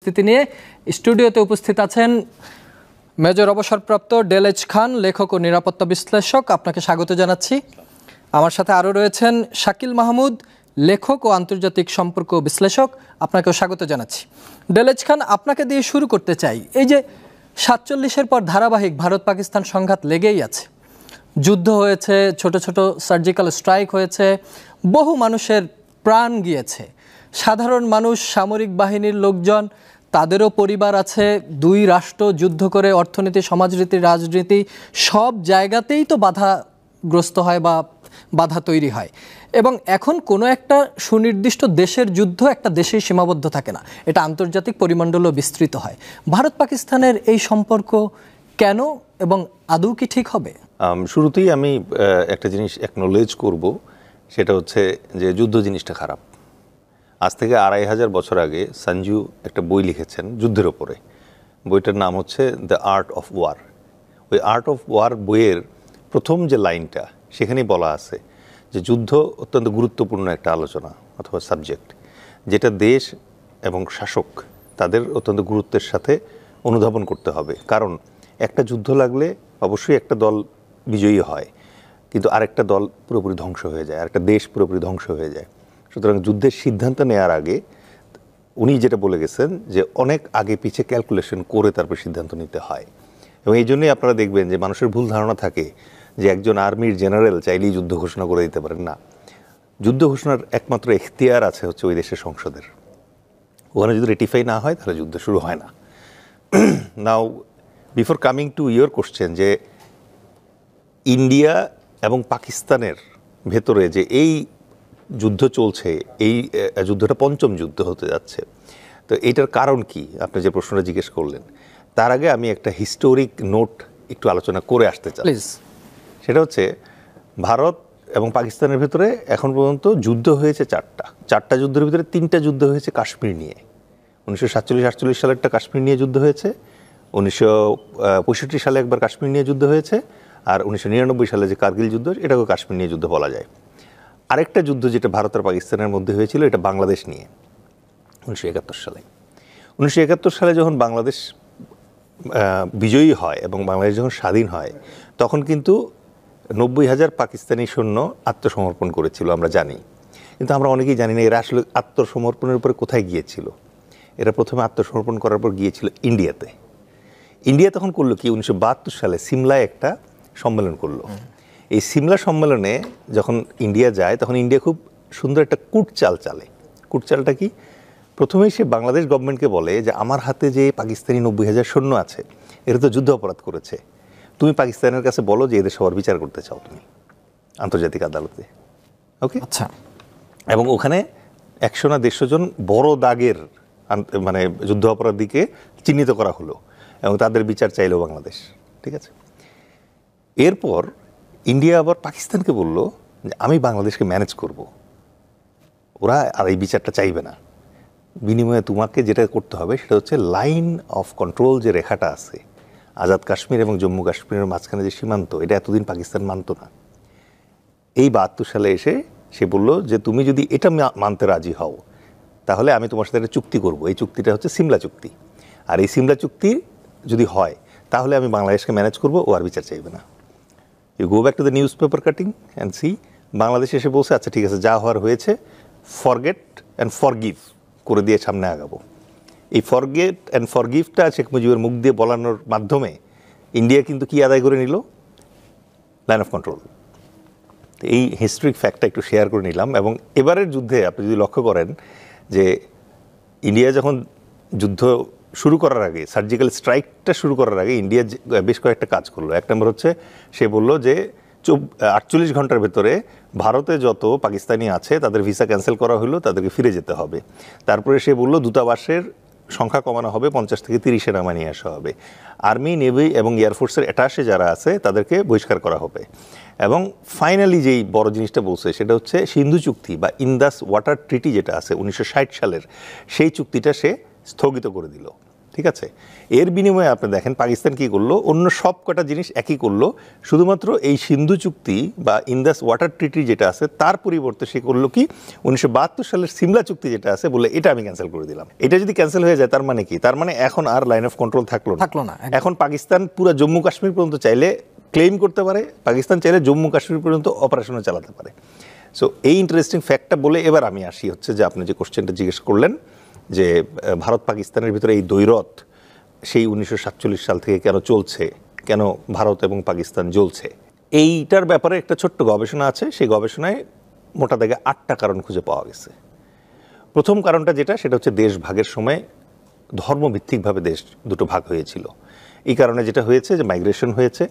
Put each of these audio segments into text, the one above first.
পরিস্থিতি নিয়ে স্টুডিওতে উপস্থিত আছেন মেজর অবসরপ্রাপ্ত ডেলেজ খান, লেখক ও নিরাপত্তা বিশ্লেষক। আপনাকে স্বাগত জানাচ্ছি। আমার সাথে আরও রয়েছেন শাকিল মাহমুদ, লেখক ও আন্তর্জাতিক সম্পর্ক বিশ্লেষক। আপনাকেও স্বাগত জানাচ্ছি। ডেলেজ খান, আপনাকে দিয়ে শুরু করতে চাই। এই যে 47-এর পর ধারাবাহিক ভারত পাকিস্তান সংঘাত লেগেই আছে, যুদ্ধ হয়েছে, ছোট ছোট সার্জিক্যাল স্ট্রাইক হয়েছে, বহু মানুষের প্রাণ গিয়েছে। সাধারণ মানুষ, সামরিক বাহিনীর লোকজন, তাদেরও পরিবার আছে। দুই রাষ্ট্র যুদ্ধ করে অর্থনীতি, সমাজনীতি, রাজনীতি সব জায়গাতেই তো বাধাগ্রস্ত হয় বা বাধা তৈরি হয়। এবং এখন কোনো একটা সুনির্দিষ্ট দেশের যুদ্ধ একটা দেশেই সীমাবদ্ধ থাকে না, এটা আন্তর্জাতিক পরিমণ্ডলও বিস্তৃত হয়। ভারত পাকিস্তানের এই সম্পর্ক কেন এবং আদৌ কি ঠিক হবে? শুরুতেই আমি একটা জিনিস অ্যাকনোলেজ করব, সেটা হচ্ছে যে যুদ্ধ জিনিসটা খারাপ। আজ থেকে 2500 বছর আগে সঞ্জু একটা বই লিখেছেন যুদ্ধের ওপরে। বইটার নাম হচ্ছে দ্য আর্ট অফ ওয়ার। ওই আর্ট অফ ওয়ার বইয়ের প্রথম যে লাইনটা, সেখানেই বলা আছে যে যুদ্ধ অত্যন্ত গুরুত্বপূর্ণ একটা আলোচনা অথবা সাবজেক্ট, যেটা দেশ এবং শাসক তাদের অত্যন্ত গুরুত্বের সাথে অনুধাবন করতে হবে। কারণ একটা যুদ্ধ লাগলে অবশ্যই একটা দল বিজয়ী হয়, কিন্তু আরেকটা দল পুরোপুরি ধ্বংস হয়ে যায়, আরেকটা দেশ পুরোপুরি ধ্বংস হয়ে যায়। সুতরাং যুদ্ধের সিদ্ধান্ত নেওয়ার আগে উনি যেটা বলে গেছেন যে অনেক আগে পিছে ক্যালকুলেশন করে তারপর সিদ্ধান্ত নিতে হয়। এবং এই জন্যই আপনারা দেখবেন যে মানুষের ভুল ধারণা থাকে যে একজন আর্মির জেনারেল চাইলেই যুদ্ধ ঘোষণা করে দিতে পারেন না। যুদ্ধ ঘোষণার একমাত্র এখতিয়ার আছে হচ্ছে ওই দেশের সংসদের। ওখানে যদি রেটিফাই না হয় তাহলে যুদ্ধ শুরু হয় না। Now before coming to your question, যে ইন্ডিয়া এবং পাকিস্তানের ভেতরে যে এই যুদ্ধ চলছে, এই যুদ্ধটা পঞ্চম যুদ্ধ হতে যাচ্ছে, তো এইটার কারণ কি আপনি যে প্রশ্নটা জিজ্ঞেস করলেন, তার আগে আমি একটা হিস্টোরিক নোট একটু আলোচনা করে আসতে চাই। সেটা হচ্ছে ভারত এবং পাকিস্তানের ভেতরে এখন পর্যন্ত যুদ্ধ হয়েছে চারটা যুদ্ধের ভিতরে 3টা যুদ্ধ হয়েছে কাশ্মীর নিয়ে। 1947-48 সালেরটা কাশ্মীর নিয়ে যুদ্ধ হয়েছে, 1965 সালে একবার কাশ্মীর নিয়ে যুদ্ধ হয়েছে, আর 1999 সালে যে কার্গিল যুদ্ধ, এটাকেও কাশ্মীর নিয়ে যুদ্ধ বলা যায়। আরেকটা যুদ্ধ যেটা ভারত আর পাকিস্তানের মধ্যে হয়েছিল, এটা বাংলাদেশ নিয়ে 1971 সালে। 1971 সালে যখন বাংলাদেশ বিজয়ী হয় এবং বাংলাদেশ যখন স্বাধীন হয়, তখন কিন্তু 90,000 পাকিস্তানি সৈন্য আত্মসমর্পণ করেছিল, আমরা জানি। কিন্তু আমরা অনেকেই জানি না এরা আসলে আত্মসমর্পণের উপরে কোথায় গিয়েছিল। এরা প্রথমে আত্মসমর্পণ করার পর গিয়েছিল ইন্ডিয়াতে। ইন্ডিয়া তখন করলো কি, 1972 সালে সিমলায় একটা সম্মেলন করলো। এই সিমলা সম্মেলনে যখন ইন্ডিয়া যায়, তখন ইন্ডিয়া খুব সুন্দর একটা কূটচাল চালে। কূটচালটা কি? প্রথমেই সে বাংলাদেশ গভর্নমেন্টকে বলে যে আমার হাতে যে পাকিস্তানি 90,000 সৈন্য আছে, এরা তো যুদ্ধ অপরাধ করেছে, তুমি পাকিস্তানের কাছে বলো যে এদের সবার বিচার করতে চাও তুমি আন্তর্জাতিক আদালতে। ওকে, আচ্ছা। এবং ওখানে 100 না 150 জন বড় দাগের মানে যুদ্ধ অপরাধীকে চিহ্নিত করা হলো এবং তাদের বিচার চাইলো বাংলাদেশ। ঠিক আছে, এরপর ইন্ডিয়া আবার পাকিস্তানকে বলল যে আমি বাংলাদেশকে ম্যানেজ করব, ওরা আর এই বিচারটা চাইবে না। বিনিময়ে তোমাকে যেটা করতে হবে সেটা হচ্ছে লাইন অফ কন্ট্রোল, যে রেখাটা আছে আজাদ কাশ্মীর এবং জম্মু কাশ্মীরের মাঝখানে যে সীমান্ত, এটা এতদিন পাকিস্তান মানত না। এই 72 সালে এসে সে বলল যে তুমি যদি এটা মানতে রাজি হও, তাহলে আমি তোমার সাথে একটা চুক্তি করব। এই চুক্তিটা হচ্ছে সিমলা চুক্তি। আর এই সিমলা চুক্তি যদি হয়, তাহলে আমি বাংলাদেশকে ম্যানেজ করব, ও আর বিচার চাইবে না। You go back to the newspaper cutting and see, বাংলাদেশে এসে বলছে আচ্ছা ঠিক আছে, যা হওয়ার হয়েছে, ফরগেট অ্যান্ড ফরগিভ করে দিয়ে সামনে আগাবো। এই ফরগেট অ্যান্ড ফরগিভটা শেখ মুজিবের মুখ দিয়ে বলানোর মাধ্যমে ইন্ডিয়া কিন্তু কি আদায় করে নিল? Line of control. এই হিস্ট্রিক ফ্যাক্টটা একটু শেয়ার করে নিলাম। এবং এবারের যুদ্ধে আপনি যদি লক্ষ্য করেন যে ইন্ডিয়া যখন যুদ্ধ শুরু করার আগে, সার্জিক্যাল স্ট্রাইকটা শুরু করার আগে ইন্ডিয়া বেশ কয়েকটা কাজ করলো। এক নম্বর হচ্ছে সে বলল যে 48 ঘন্টার ভেতরে ভারতে যত পাকিস্তানি আছে তাদের ভিসা ক্যান্সেল করা হলো, তাদেরকে ফিরে যেতে হবে। তারপরে সে বলল দূতাবাসের সংখ্যা কমানো হবে, 50 থেকে 30 সেনা নিয়ে আসা হবে। আর্মি, নেভি এবং এয়ারফোর্সের অ্যাটাশে যারা আছে তাদেরকে বহিষ্কার করা হবে। এবং ফাইনালি যেই বড় জিনিসটা বলছে সেটা হচ্ছে সিন্ধু চুক্তি বা ইন্দাস ওয়াটার ট্রিটি যেটা আছে 1960 সালের, সেই চুক্তিটা সে স্থগিত করে দিল। ঠিক আছে, এর বিনিময়ে আপনি দেখেন পাকিস্তান কি করলো, অন্য সব কটা জিনিস একই করলো, শুধুমাত্র এই সিন্ধু চুক্তি বা ইন্দাস ওয়াটার ট্রিটি যেটা আছে তার পরিবর্তে সে করলো কি 1972 সালের সিমলা চুক্তি যেটা আছে বললে এটা আমি ক্যান্সেল করে দিলাম। এটা যদি ক্যান্সেল হয়ে যায় তার মানে কি, তার মানে এখন আর লাইন অফ কন্ট্রোল থাকলো না। এখন পাকিস্তান পুরো জম্মু কাশ্মীর পর্যন্ত চাইলে ক্লেম করতে পারে, পাকিস্তান চাইলে জম্মু কাশ্মীর পর্যন্ত অপারেশনও চালাতে পারে। সো এই ইন্টারেস্টিং ফ্যাক্টটা বলে এবার আমি আসি হচ্ছে যে আপনি যে কোশ্চেনটা জিজ্ঞেস করলেন যে ভারত পাকিস্তানের ভিতরে এই দ্বৈরথ সেই 1947 সাল থেকে কেন চলছে, কেন ভারত এবং পাকিস্তান জ্বলছে, এইটার ব্যাপারে একটা ছোট্ট গবেষণা আছে। সেই গবেষণায় মোটা দাগে 8টা কারণ খুঁজে পাওয়া গেছে। প্রথম কারণটা যেটা, সেটা হচ্ছে দেশ ভাগের সময় ধর্মভিত্তিকভাবে দেশ দুটো ভাগ হয়েছিল। এই কারণে যেটা হয়েছে যে মাইগ্রেশন হয়েছে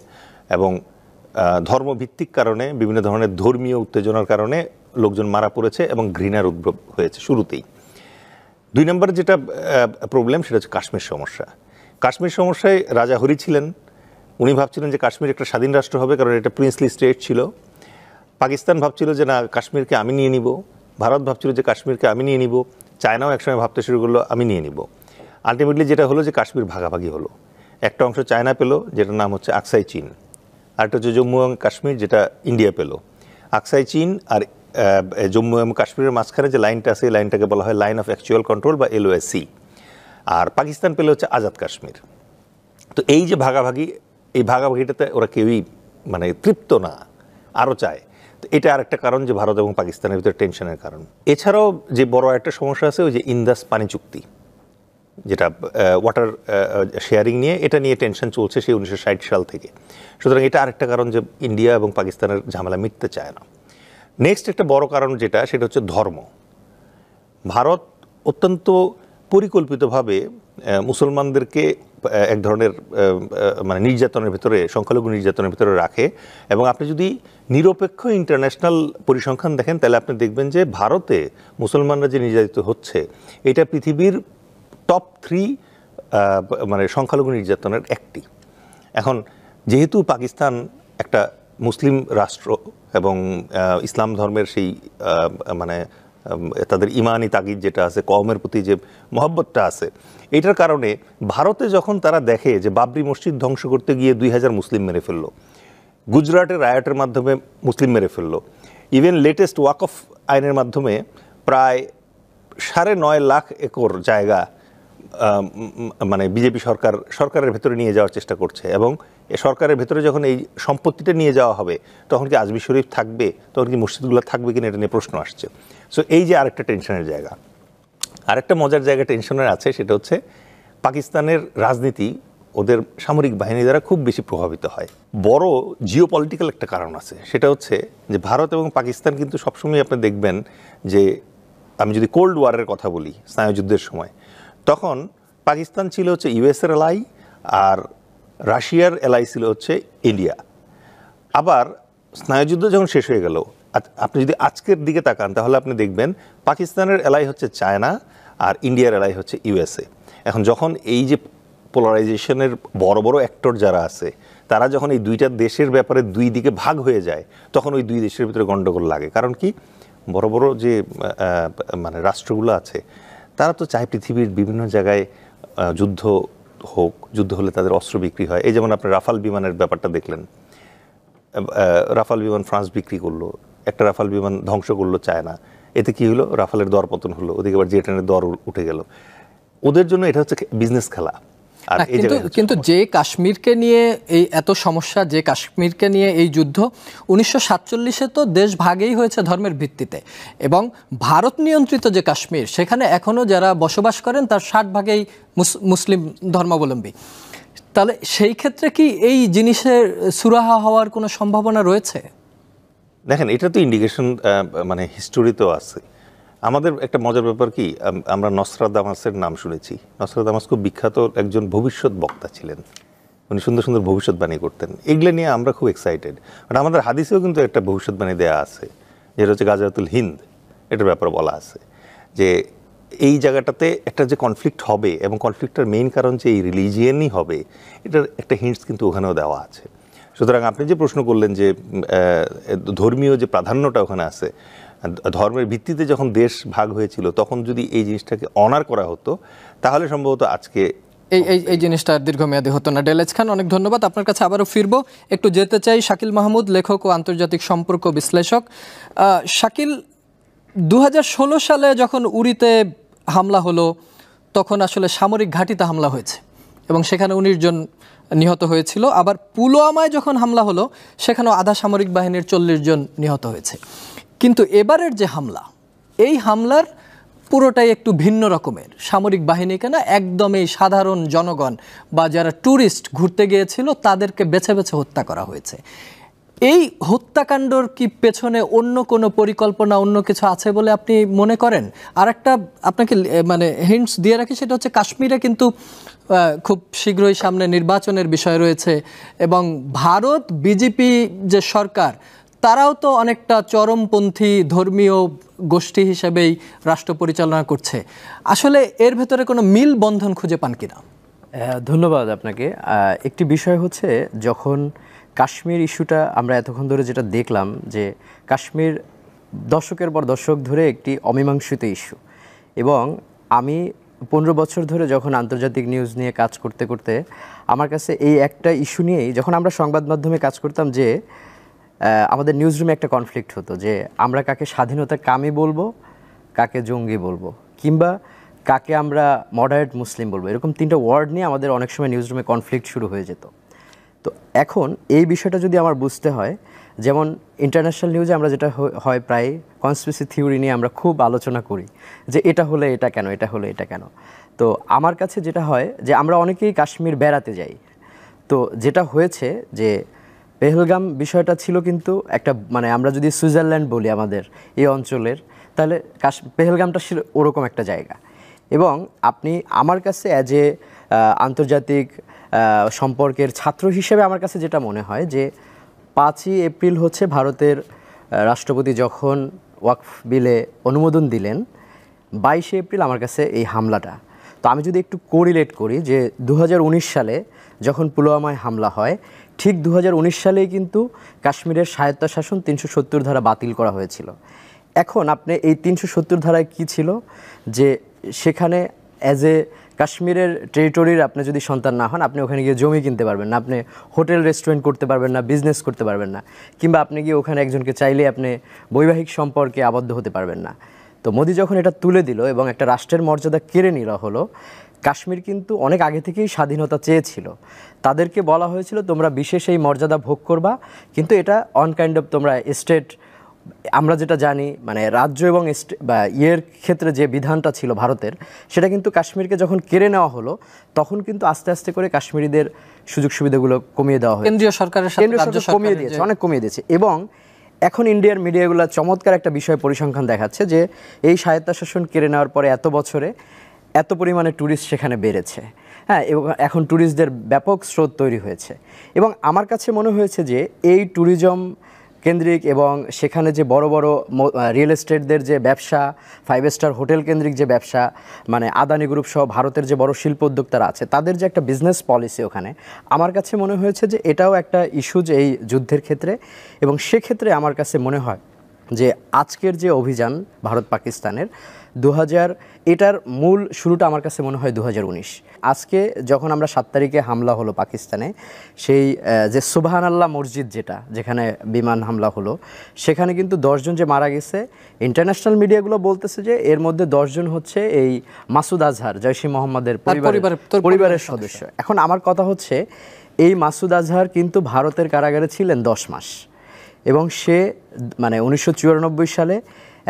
এবং ধর্মভিত্তিক কারণে বিভিন্ন ধরনের ধর্মীয় উত্তেজনার কারণে লোকজন মারা পড়েছে এবং ঘৃণার উদ্ভব হয়েছে শুরুতেই। 2 নম্বর যেটা প্রবলেম সেটা হচ্ছে কাশ্মীর সমস্যা। কাশ্মীর সমস্যায় রাজা হরি ছিলেন, উনি ভাবছিলেন যে কাশ্মীর একটা স্বাধীন রাষ্ট্র হবে, কারণ এটা প্রিন্সলি স্টেট ছিল। পাকিস্তান ভাবছিল যে না, কাশ্মীরকে আমি নিয়ে নিব। ভারত ভাবছিল যে কাশ্মীরকে আমি নিয়ে নিব। চায়নাও একসময় ভাবতে শুরু করলো আমি নিয়ে নিব। আলটিমেটলি যেটা হলো যে কাশ্মীর ভাগাভাগি হলো। একটা অংশ চায়না পেল, যেটার নাম হচ্ছে আকসাই চীন। আরেকটা হচ্ছে জম্মু এবং কাশ্মীর, যেটা ইন্ডিয়া পেল। আকসাই চীন আর জম্মু এবং কাশ্মীরের মাঝখানে যে লাইনটা আছে এই লাইনটাকে বলা হয় লাইন অফ অ্যাকচুয়াল কন্ট্রোল বা LOAC। আর পাকিস্তান পেলে হচ্ছে আজাদ কাশ্মীর। তো এই যে ভাগাভাগি, এই ভাগাভাগিটাতে ওরা কেউই মানে তৃপ্ত না, আরও চায়। তো এটা আরেকটা কারণ যে ভারত এবং পাকিস্তানের ভিতরে টেনশনের কারণ। এছাড়াও যে বড় একটা সমস্যা আছে ওই যে ইন্দাস পানি চুক্তি, যেটা ওয়াটার শেয়ারিং নিয়ে, এটা নিয়ে টেনশন চলছে সেই 1960 সাল থেকে। সুতরাং এটা আরেকটা কারণ যে ইন্ডিয়া এবং পাকিস্তানের ঝামেলা মিটতে চায় না। নেক্সট একটা বড় কারণ যেটা, সেটা হচ্ছে ধর্ম। ভারত অত্যন্ত পরিকল্পিতভাবে মুসলমানদেরকে এক ধরনের মানে নির্যাতনের ভিতরে, সংখ্যালঘু নির্যাতনের ভিতরে রাখে। এবং আপনি যদি নিরপেক্ষ ইন্টারন্যাশনাল পরিসংখ্যান দেখেন তাহলে আপনি দেখবেন যে ভারতে মুসলমানরা যে নির্যাতিত হচ্ছে এটা পৃথিবীর টপ 3 মানে সংখ্যালঘু নির্যাতনের একটি। এখন যেহেতু পাকিস্তান একটা মুসলিম রাষ্ট্র এবং ইসলাম ধর্মের সেই মানে তাদের ইমানি তাগিদ যেটা আছে, কওমের প্রতি যে মহব্বতটা আছে, এটার কারণে ভারতে যখন তারা দেখে যে বাবরি মসজিদ ধ্বংস করতে গিয়ে 2000 মুসলিম মেরে ফেললো, গুজরাটের রায়টের মাধ্যমে মুসলিম মেরে ফেললো, ইভেন লেটেস্ট ওয়াকফ আইনের মাধ্যমে প্রায় 9.5 লাখ একর জায়গা মানে বিজেপি সরকারের ভেতরে নিয়ে যাওয়ার চেষ্টা করছে। এবং সরকারের ভেতরে যখন এই সম্পত্তিটা নিয়ে যাওয়া হবে তখন কি আজমি শরীফ থাকবে, তখন কি মসজিদগুলো থাকবে কিনা, এটা নিয়ে প্রশ্ন আসছে। সো এই যে আরেকটা টেনশনের জায়গা। আরেকটা মজার জায়গা টেনশনের আছে, সেটা হচ্ছে পাকিস্তানের রাজনীতি ওদের সামরিক বাহিনী দ্বারা খুব বেশি প্রভাবিত হয়। বড় জিওপলিটিক্যাল একটা কারণ আছে, সেটা হচ্ছে যে ভারত এবং পাকিস্তান কিন্তু সবসময় আপনি দেখবেন যে, আমি যদি কোল্ড ওয়ারের কথা বলি, স্নায়ুযুদ্ধের সময়, তখন পাকিস্তান ছিল হচ্ছে ইউএসের এলাই আর রাশিয়ার এলাই ছিল হচ্ছে ইন্ডিয়া। আবার স্নায়ুযুদ্ধ যখন শেষ হয়ে গেল, আপনি যদি আজকের দিকে তাকান তাহলে আপনি দেখবেন পাকিস্তানের এলাই হচ্ছে চায়না আর ইন্ডিয়ার এলাই হচ্ছে USA। এখন যখন এই যে পোলারাইজেশনের বড় বড় অ্যাক্টর যারা আছে, তারা যখন এই দুইটা দেশের ব্যাপারে দুই দিকে ভাগ হয়ে যায়, তখন ওই দুই দেশের ভিতরে গণ্ডগোল লাগে। কারণ কি, বড় বড় যে মানে রাষ্ট্রগুলো আছে তারা তো চায় পৃথিবীর বিভিন্ন জায়গায় যুদ্ধ হোক, যুদ্ধ হলে তাদের অস্ত্র বিক্রি হয়। এই যেমন আপনি রাফাল বিমানের ব্যাপারটা দেখলেন, রাফাল বিমান ফ্রান্স বিক্রি করলো, একটা রাফাল বিমান ধ্বংস করলো চায়না। এতে কি হলো, রাফালের দর পতন হলো, ওদিকে আবার জেটেনের দর উঠে গেল। ওদের জন্য এটা হচ্ছে বিজনেস খেলা। আর কিন্তু যে কাশ্মীরকে নিয়ে এই এত সমস্যা, যে কাশ্মীরকে নিয়ে এই যুদ্ধ, 1947-এ তো দেশ ভাগেই হয়েছে ধর্মের ভিত্তিতে, এবং ভারত নিয়ন্ত্রিত যে কাশ্মীর, সেখানে এখনো যারা বসবাস করেন তার 60% মুসলিম ধর্মাবলম্বী। তাহলে সেই ক্ষেত্রে কি এই জিনিসের সুরাহা হওয়ার কোনো সম্ভাবনা রয়েছে? দেখেন, এটা তো ইন্ডিকেশন মানে হিস্টোরিতেও আছে। আমাদের একটা মজার ব্যাপার কি, আমরা নসরাদামাসের নাম শুনেছি। নসরাদামাস খুব বিখ্যাত একজন ভবিষ্যৎ বক্তা ছিলেন, উনি সুন্দর সুন্দর ভবিষ্যৎবাণী করতেন। এগুলো নিয়ে আমরা খুব এক্সাইটেড। বাট আমাদের হাদিসেও কিন্তু একটা ভবিষ্যৎবাণী দেওয়া আছে, যেটা হচ্ছে গাজাতুল হিন্দ। এটার ব্যাপারে বলা আছে যে এই জায়গাটাতে একটা যে কনফ্লিক্ট হবে, এবং কনফ্লিক্টের মেইন কারণ যে এই রিলিজিয়ানই হবে, এটার একটা হিন্টস কিন্তু ওখানেও দেওয়া আছে। সুতরাং আপনি যে প্রশ্ন করলেন যে ধর্মীয় যে প্রাধান্যটা ওখানে আছে, ধর্মের ভিত্তিতে যখন দেশ ভাগ হয়েছিল তখন যদি এই জিনিসটাকে অনার করা হতো, তাহলে সম্ভবত আজকে এই জিনিসটা আর দীর্ঘমেয়াদী হতো না। ডেলেজ খান, অনেক ধন্যবাদ। আপনার কাছে আবারও ফিরবো, একটু যেতে চাই শাকিল মাহমুদ, লেখক ও আন্তর্জাতিক সম্পর্ক বিশ্লেষক। শাকিল, 2016 সালে যখন উরিতে হামলা হলো তখন আসলে সামরিক ঘাঁটিতে হামলা হয়েছে এবং সেখানে 19 জন নিহত হয়েছিল। আবার পুলওয়ামায় যখন হামলা হলো সেখানেও আধা সামরিক বাহিনীর 40 জন নিহত হয়েছে। কিন্তু এবারের যে হামলা, এই হামলার পুরোটাই একটু ভিন্ন রকমের। সামরিক বাহিনীকে না, একদমই সাধারণ জনগণ বা যারা ট্যুরিস্ট ঘুরতে গিয়েছিল তাদেরকে বেছে বেছে হত্যা করা হয়েছে। এই হত্যাকাণ্ডর কি পেছনে অন্য কোনো পরিকল্পনা, অন্য কিছু আছে বলে আপনি মনে করেন? আর একটা আপনাকে মানে হিন্টস দিয়ে রাখি, সেটা হচ্ছে কাশ্মীরে কিন্তু খুব শীঘ্রই সামনে নির্বাচনের বিষয় রয়েছে এবং ভারত বিজেপি যে সরকার, তারাও তো অনেকটা চরমপন্থী ধর্মীয় গোষ্ঠী হিসেবেই রাষ্ট্র পরিচালনা করছে। আসলে এর ভেতরে কোনো মিল বন্ধন খুঁজে পান কিনা? ধন্যবাদ আপনাকে। একটি বিষয় হচ্ছে, যখন কাশ্মীর ইস্যুটা আমরা এতক্ষণ ধরে যেটা দেখলাম, যে কাশ্মীর দশকের পর দশক ধরে একটি অমীমাংসিত ইস্যু, এবং আমি 15 বছর ধরে যখন আন্তর্জাতিক নিউজ নিয়ে কাজ করতে করতে আমার কাছে এই একটা ইস্যু নিয়েই, যখন আমরা সংবাদ মাধ্যমে কাজ করতাম, যে আমাদের নিউজ রুমে একটা কনফ্লিক্ট হতো যে আমরা কাকে স্বাধীনতার কামি বলবো, কাকে জঙ্গি বলবো, কিংবা কাকে আমরা মডারেট মুসলিম বলবো। এরকম 3টা ওয়ার্ড নিয়ে আমাদের অনেক সময় নিউজ রুমে কনফ্লিক্ট শুরু হয়ে যেত। তো এখন এই বিষয়টা যদি আমার বুঝতে হয়, যেমন ইন্টারন্যাশনাল নিউজে আমরা যেটা হয় প্রায় কনস্পিরেসি থিওরি নিয়ে আমরা খুব আলোচনা করি, যে এটা হলে এটা কেন, এটা হলে এটা কেন। তো আমার কাছে যেটা হয়, যে আমরা অনেকেই কাশ্মীর বেড়াতে যাই। তো যেটা হয়েছে যে পেহেলগাম বিষয়টা ছিল কিন্তু একটা, মানে আমরা যদি সুইজারল্যান্ড বলি আমাদের এই অঞ্চলের, তাহলে পেহেলগামটা ছিল ওরকম একটা জায়গা। এবং আপনি আমার কাছে অ্যাজ এ আন্তর্জাতিক সম্পর্কের ছাত্র হিসেবে আমার কাছে যেটা মনে হয়, যে 5ই এপ্রিল হচ্ছে ভারতের রাষ্ট্রপতি যখন ওয়াকফ বিলে অনুমোদন দিলেন, 22শে এপ্রিল আমার কাছে এই হামলাটা। তো আমি যদি একটু কোরিলেট করি, যে 2019 সালে যখন পুলওয়ামায় হামলা হয়, ঠিক 2019 সালেই কিন্তু কাশ্মীরের স্বায়ত্তশাসন 370 ধারা বাতিল করা হয়েছিল। এখন আপনি এই 370 ধারায় কি ছিল, যে সেখানে অ্যাজ এ কাশ্মীরের টেরিটরির আপনি যদি সন্তান না হন, আপনি ওখানে গিয়ে জমি কিনতে পারবেন না, আপনি হোটেল রেস্টুরেন্ট করতে পারবেন না, বিজনেস করতে পারবেন না, কিংবা আপনি গিয়ে ওখানে একজনকে চাইলে আপনি বৈবাহিক সম্পর্কে আবদ্ধ হতে পারবেন না। তো মোদি যখন এটা তুলে দিল এবং একটা রাষ্ট্রের মর্যাদা কেড়ে নেওয়া হলো, কাশ্মীর কিন্তু অনেক আগে থেকেই স্বাধীনতা চেয়েছিল। তাদেরকে বলা হয়েছিল তোমরা বিশেষ এই মর্যাদা ভোগ করবা, কিন্তু এটা অন কাইন্ড অফ তোমরা স্টেট, আমরা যেটা জানি মানে রাজ্য এবং বা ইয়ের ক্ষেত্রে যে বিধানটা ছিল ভারতের, সেটা কিন্তু কাশ্মীরকে যখন কেড়ে নেওয়া হলো, তখন কিন্তু আস্তে আস্তে করে কাশ্মীরিদের সুযোগ সুবিধাগুলো কমিয়ে দেওয়া হয়। কেন্দ্রীয় সরকারের সাথে রাজ্য সরকার কমিয়ে দিয়েছে, অনেক কমিয়ে দিয়েছে। এবং এখন ইন্ডিয়ার মিডিয়াগুলো চমৎকার একটা বিষয় পরিসংখ্যান দেখাচ্ছে, যে এই স্বায়ত্তশাসন কেড়ে নেওয়ার পরে এত বছরে এত পরিমাণে ট্যুরিস্ট সেখানে বেড়েছে। হ্যাঁ, এবং এখন ট্যুরিস্টদের ব্যাপক স্রোত তৈরি হয়েছে। এবং আমার কাছে মনে হয়েছে যে এই ট্যুরিজম কেন্দ্রিক এবং সেখানে যে বড় বড় রিয়েল এস্টেটদের যে ব্যবসা, 5 স্টার হোটেল কেন্দ্রিক যে ব্যবসা, মানে আদানি গ্রুপ সহ ভারতের যে বড় শিল্প উদ্যোক্তারা আছে, তাদের যে একটা বিজনেস পলিসি ওখানে, আমার কাছে মনে হয়েছে যে এটাও একটা ইস্যু যে এই যুদ্ধের ক্ষেত্রে। এবং সেক্ষেত্রে আমার কাছে মনে হয় যে আজকের যে অভিযান ভারত পাকিস্তানের 2000, এটার মূল শুরুটা আমার কাছে মনে হয় 2019। আজকে যখন আমরা 7 তারিখে হামলা হলো পাকিস্তানে, সেই যে সুবহানাল্লাহ মসজিদ যেখানে বিমান হামলা হলো, সেখানে কিন্তু 10 জন যে মারা গেছে, ইন্টারন্যাশনাল মিডিয়াগুলো বলতেছে যে এর মধ্যে 10 জন হচ্ছে এই মাসুদ আজহার, জৈশ ই মোহাম্মদের পরিবারের সদস্য। এখন আমার কথা হচ্ছে, এই মাসুদ আজহার কিন্তু ভারতের কারাগারে ছিলেন 10 মাস, এবং সে মানে 1994 সালে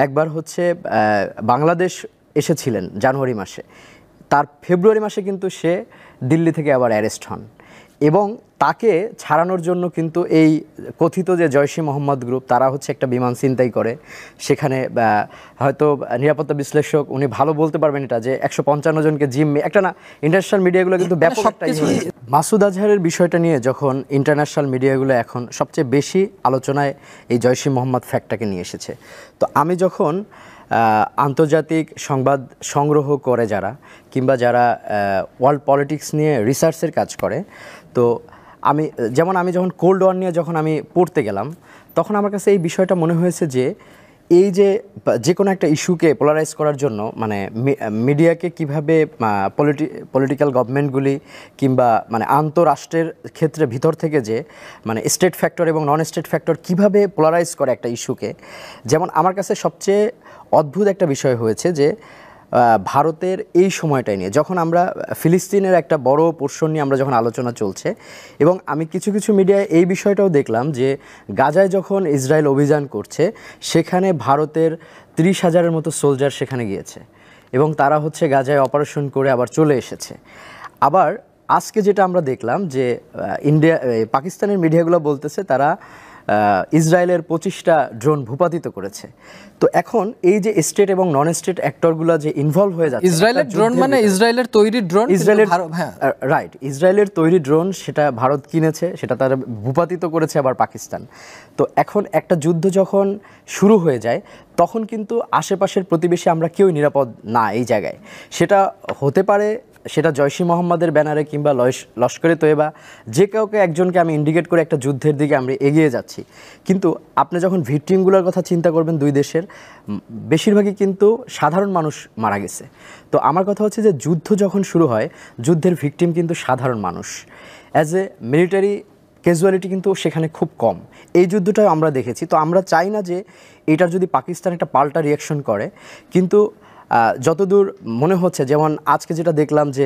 একবার হচ্ছে বাংলাদেশ এসেছিলেন জানুয়ারি মাসে, তার ফেব্রুয়ারি মাসে কিন্তু সে দিল্লি থেকে আবার অ্যারেস্ট হন। এবং তাকে ছাড়ানোর জন্য কিন্তু এই কথিত যে জৈশ ই মোহাম্মদ গ্রুপ, তারা হচ্ছে একটা বিমান ছিনতাই করে। সেখানে হয়তো নিরাপত্তা বিশ্লেষক উনি ভালো বলতে পারবেন এটা, যে 155 জনকে একটা না, ইন্টারন্যাশনাল মিডিয়াগুলো কিন্তু ব্যাপক একটা মাসুদ আজহারের বিষয়টা নিয়ে যখন ইন্টারন্যাশনাল মিডিয়াগুলো এখন সবচেয়ে বেশি আলোচনায় এই জৈশ ই মোহাম্মদ ফ্যাক্টটাকে নিয়ে এসেছে। তো আমি যখন আন্তর্জাতিক সংবাদ সংগ্রহ করে যারা, কিংবা যারা ওয়ার্ল্ড পলিটিক্স নিয়ে রিসার্চের কাজ করে, তো আমি যখন কোল্ড ওয়ার নিয়ে যখন আমি পড়তে গেলাম, তখন আমার কাছে এই বিষয়টা মনে হয়েছে যে এই যে যে কোনো একটা ইস্যুকে পোলারাইজ করার জন্য মানে মিডিয়াকে কিভাবে পলিটিক্যাল গভর্নমেন্টগুলি কিংবা মানে আন্তঃরাষ্ট্রের ক্ষেত্রে ভিতর থেকে যে মানে স্টেট ফ্যাক্টর এবং নন স্টেট ফ্যাক্টর কিভাবে পোলারাইজ করে একটা ইস্যুকে, যেমন আমার কাছে সবচেয়ে অদ্ভুত একটা বিষয় হয়েছে যে ভারতের এই সময়টাই নিয়ে যখন আমরা ফিলিস্তিনের একটা বড় পোর্শন নিয়ে আমরা যখন আলোচনা চলছে, এবং আমি কিছু কিছু মিডিয়ায় এই বিষয়টাও দেখলাম যে গাজায় যখন ইসরায়েল অভিযান করছে সেখানে ভারতের 30,000-এর মতো সোলজার সেখানে গিয়েছে এবং তারা হচ্ছে গাজায় অপারেশন করে আবার চলে এসেছে। আবার আজকে যেটা আমরা দেখলাম যে পাকিস্তানের মিডিয়াগুলো বলতেছে তারা ইসরায়েলের 25টা ড্রোন ভূপাতিত করেছে। তো এখন এই যে স্টেট এবং নন স্টেট অ্যাক্টরগুলো যে ইনভলভ হয়ে যাচ্ছে, ইসরায়েলের ড্রোন মানে ইসরায়েলের তৈরি ড্রোন, রাইট, ইসরায়েলের তৈরি ড্রোন সেটা ভারত কিনেছে, সেটা তারা ভূপাতিত করেছে আবার পাকিস্তান। তো এখন একটা যুদ্ধ যখন শুরু হয়ে যায় তখন কিন্তু আশেপাশের প্রতিবেশী আমরা কেউ নিরাপদ না এই জায়গায়। সেটা হতে পারে সেটা জয়শী মোহাম্মদের ব্যানারে কিংবা লস্করে তৈবা, যে কাউকে একজনকে আমি ইন্ডিকেট করে একটা যুদ্ধের দিকে আমরা এগিয়ে যাচ্ছি। কিন্তু আপনি যখন ভিকটিমগুলোর কথা চিন্তা করবেন দুই দেশের, বেশিরভাগই কিন্তু সাধারণ মানুষ মারা গেছে। তো আমার কথা হচ্ছে যে যুদ্ধ যখন শুরু হয় যুদ্ধের ভিকটিম কিন্তু সাধারণ মানুষ, অ্যাজ এ মিলিটারি ক্যাজুয়ালিটি কিন্তু সেখানে খুব কম। এই যুদ্ধটাও আমরা দেখেছি। তো আমরা চাই না যে এটার যদি পাকিস্তান একটা পাল্টা রিয়াকশন করে, কিন্তু যতদূর মনে হচ্ছে, যেমন আজকে যেটা দেখলাম যে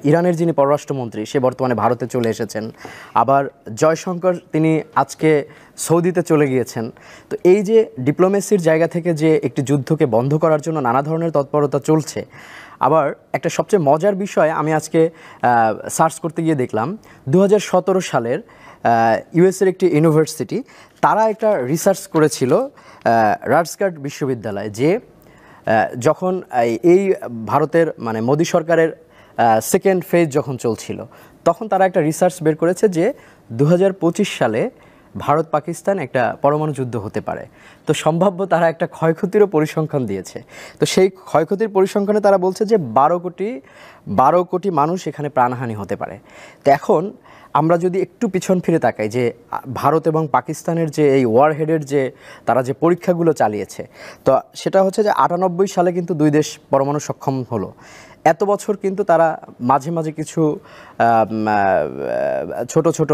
ইরানের যিনি পররাষ্ট্রমন্ত্রী সে বর্তমানে ভারতে চলে এসেছেন, আবার জয়শঙ্কর তিনি আজকে সৌদিতে চলে গিয়েছেন। তো এই যে ডিপ্লোমেসির জায়গা থেকে যে একটি যুদ্ধকে বন্ধ করার জন্য নানা ধরনের তৎপরতা চলছে। আবার একটা সবচেয়ে মজার বিষয় আমি আজকে সার্চ করতে গিয়ে দেখলাম 2017 সালের ইউএসের একটি ইউনিভার্সিটি তারা একটা রিসার্চ করেছিল রাটসগার্ড বিশ্ববিদ্যালয়ে, যে যখন এই ভারতের মানে মোদী সরকারের সেকেন্ড ফেজ যখন চলছিল তখন তারা একটা রিসার্চ বের করেছে যে 2025 সালে ভারত পাকিস্তান একটা পরমাণু যুদ্ধ হতে পারে। তো সম্ভাব্য তারা একটা ক্ষয়ক্ষতিরও পরিসংখ্যান দিয়েছে। তো সেই ক্ষয়ক্ষতির পরিসংখ্যানে তারা বলছে যে 12 কোটি মানুষ এখানে প্রাণহানি হতে পারে। তো এখন আমরা যদি একটু পিছন ফিরে তাকাই যে ভারত এবং পাকিস্তানের যে এই ওয়ারহেডের যে তারা যে পরীক্ষাগুলো চালিয়েছে, তো সেটা হচ্ছে যে 98 সালে কিন্তু দুই দেশ পরমাণু সক্ষম হলো। এত বছর কিন্তু তারা মাঝে মাঝে কিছু ছোট ছোট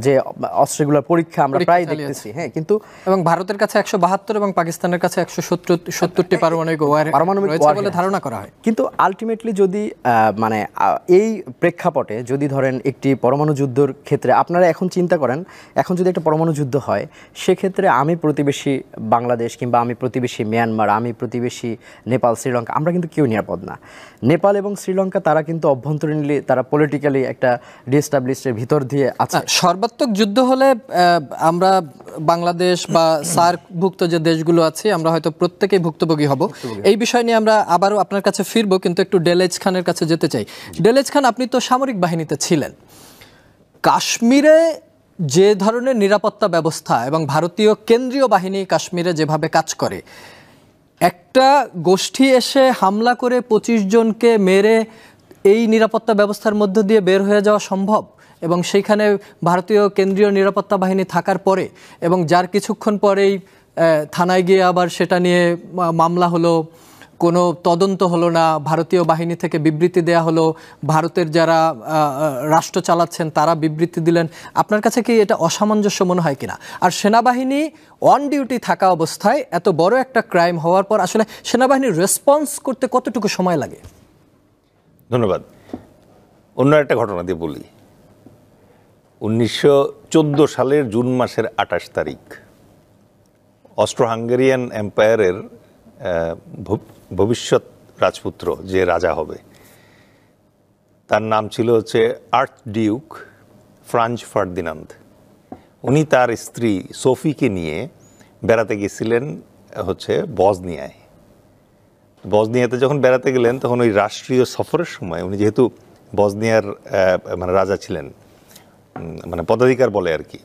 যে অস্ত্রগুলোর পরীক্ষা আমরা প্রায় দেখতেছি, হ্যাঁ, কিন্তু এবং ভারতের কাছে 172 এবং পাকিস্তানের কাছে 170টি পারমাণবিক ওয়ারহেড বলে ধারণা করা হয়। কিন্তু আলটিমেটলি যদি মানে এই প্রেক্ষাপটে যদি ধরেন একটি পরমাণু যুদ্ধের ক্ষেত্রে আপনারা এখন চিন্তা করেন, এখন যদি একটা পরমাণু যুদ্ধ হয় সেক্ষেত্রে আমি প্রতিবেশী বাংলাদেশ কিংবা আমি প্রতিবেশী মিয়ানমার, আমি প্রতিবেশী নেপাল, শ্রীলঙ্কা, আমরা কিন্তু কেউ নিরাপদ না। নেপাল এবং শ্রীলঙ্কা তারা কিন্তু অভ্যন্তরীণলি তারা পলিটিক্যালি একটা ডিএস্টাবলিশডের ভিতর দিয়ে আছে। সর্বাত্মক যুদ্ধ হলে আমরা বাংলাদেশ বা সার্কভুক্ত যে দেশগুলো আছে আমরা হয়তো প্রত্যেকেই ভুক্তভোগী হব। এই বিষয় নিয়ে আমরা আবারও আপনার কাছে ফিরবো, কিন্তু একটু ডেলেজ খানের কাছে যেতে চাই। ডেলেজ খান, আপনি তো সামরিক বাহিনীতে ছিলেন। কাশ্মীরে যে ধরনের নিরাপত্তা ব্যবস্থা এবং ভারতীয় কেন্দ্রীয় বাহিনী কাশ্মীরে যেভাবে কাজ করে, একটা গোষ্ঠী এসে হামলা করে 25 জনকে মেরে এই নিরাপত্তা ব্যবস্থার মধ্য দিয়ে বের হয়ে যাওয়া সম্ভব? এবং সেইখানে ভারতীয় কেন্দ্রীয় নিরাপত্তা বাহিনী থাকার পরে এবং যার কিছুক্ষণ পরেই থানায় গিয়ে আবার সেটা নিয়ে মামলা হলো, কোনো তদন্ত হলো না, ভারতীয় বাহিনী থেকে বিবৃতি দেয়া হলো, ভারতের যারা রাষ্ট্র চালাচ্ছেন তারা বিবৃতি দিলেন। আপনার কাছে কি এটা অসামঞ্জস্য মনে হয় কিনা? আর সেনাবাহিনী অন ডিউটি থাকা অবস্থায় এত বড় একটা ক্রাইম হওয়ার পর আসলে সেনাবাহিনীর রেসপন্স করতে কতটুকু সময় লাগে? ধন্যবাদ। অন্য একটা ঘটনা দিয়ে বলি। 1914 সালের জুন মাসের 28 তারিখ অস্ট্রো হাঙ্গেরিয়ান এম্পায়ারের ভবিষ্যৎ রাজপুত্র যে রাজা হবে তার নাম ছিল হচ্ছে আর্চ ডিউক ফ্রাঞ্জ ফার্দিনান্দ। উনি তার স্ত্রী সোফিকে নিয়ে বেড়াতে গেছিলেন হচ্ছে বসনিয়ায়। বসনিয়াতে যখন বেড়াতে গেলেন তখন ওই রাষ্ট্রীয় সফরের সময় উনি যেহেতু বসনিয়ার মানে রাজা ছিলেন, মানে পদাধিকার বলে আর কি,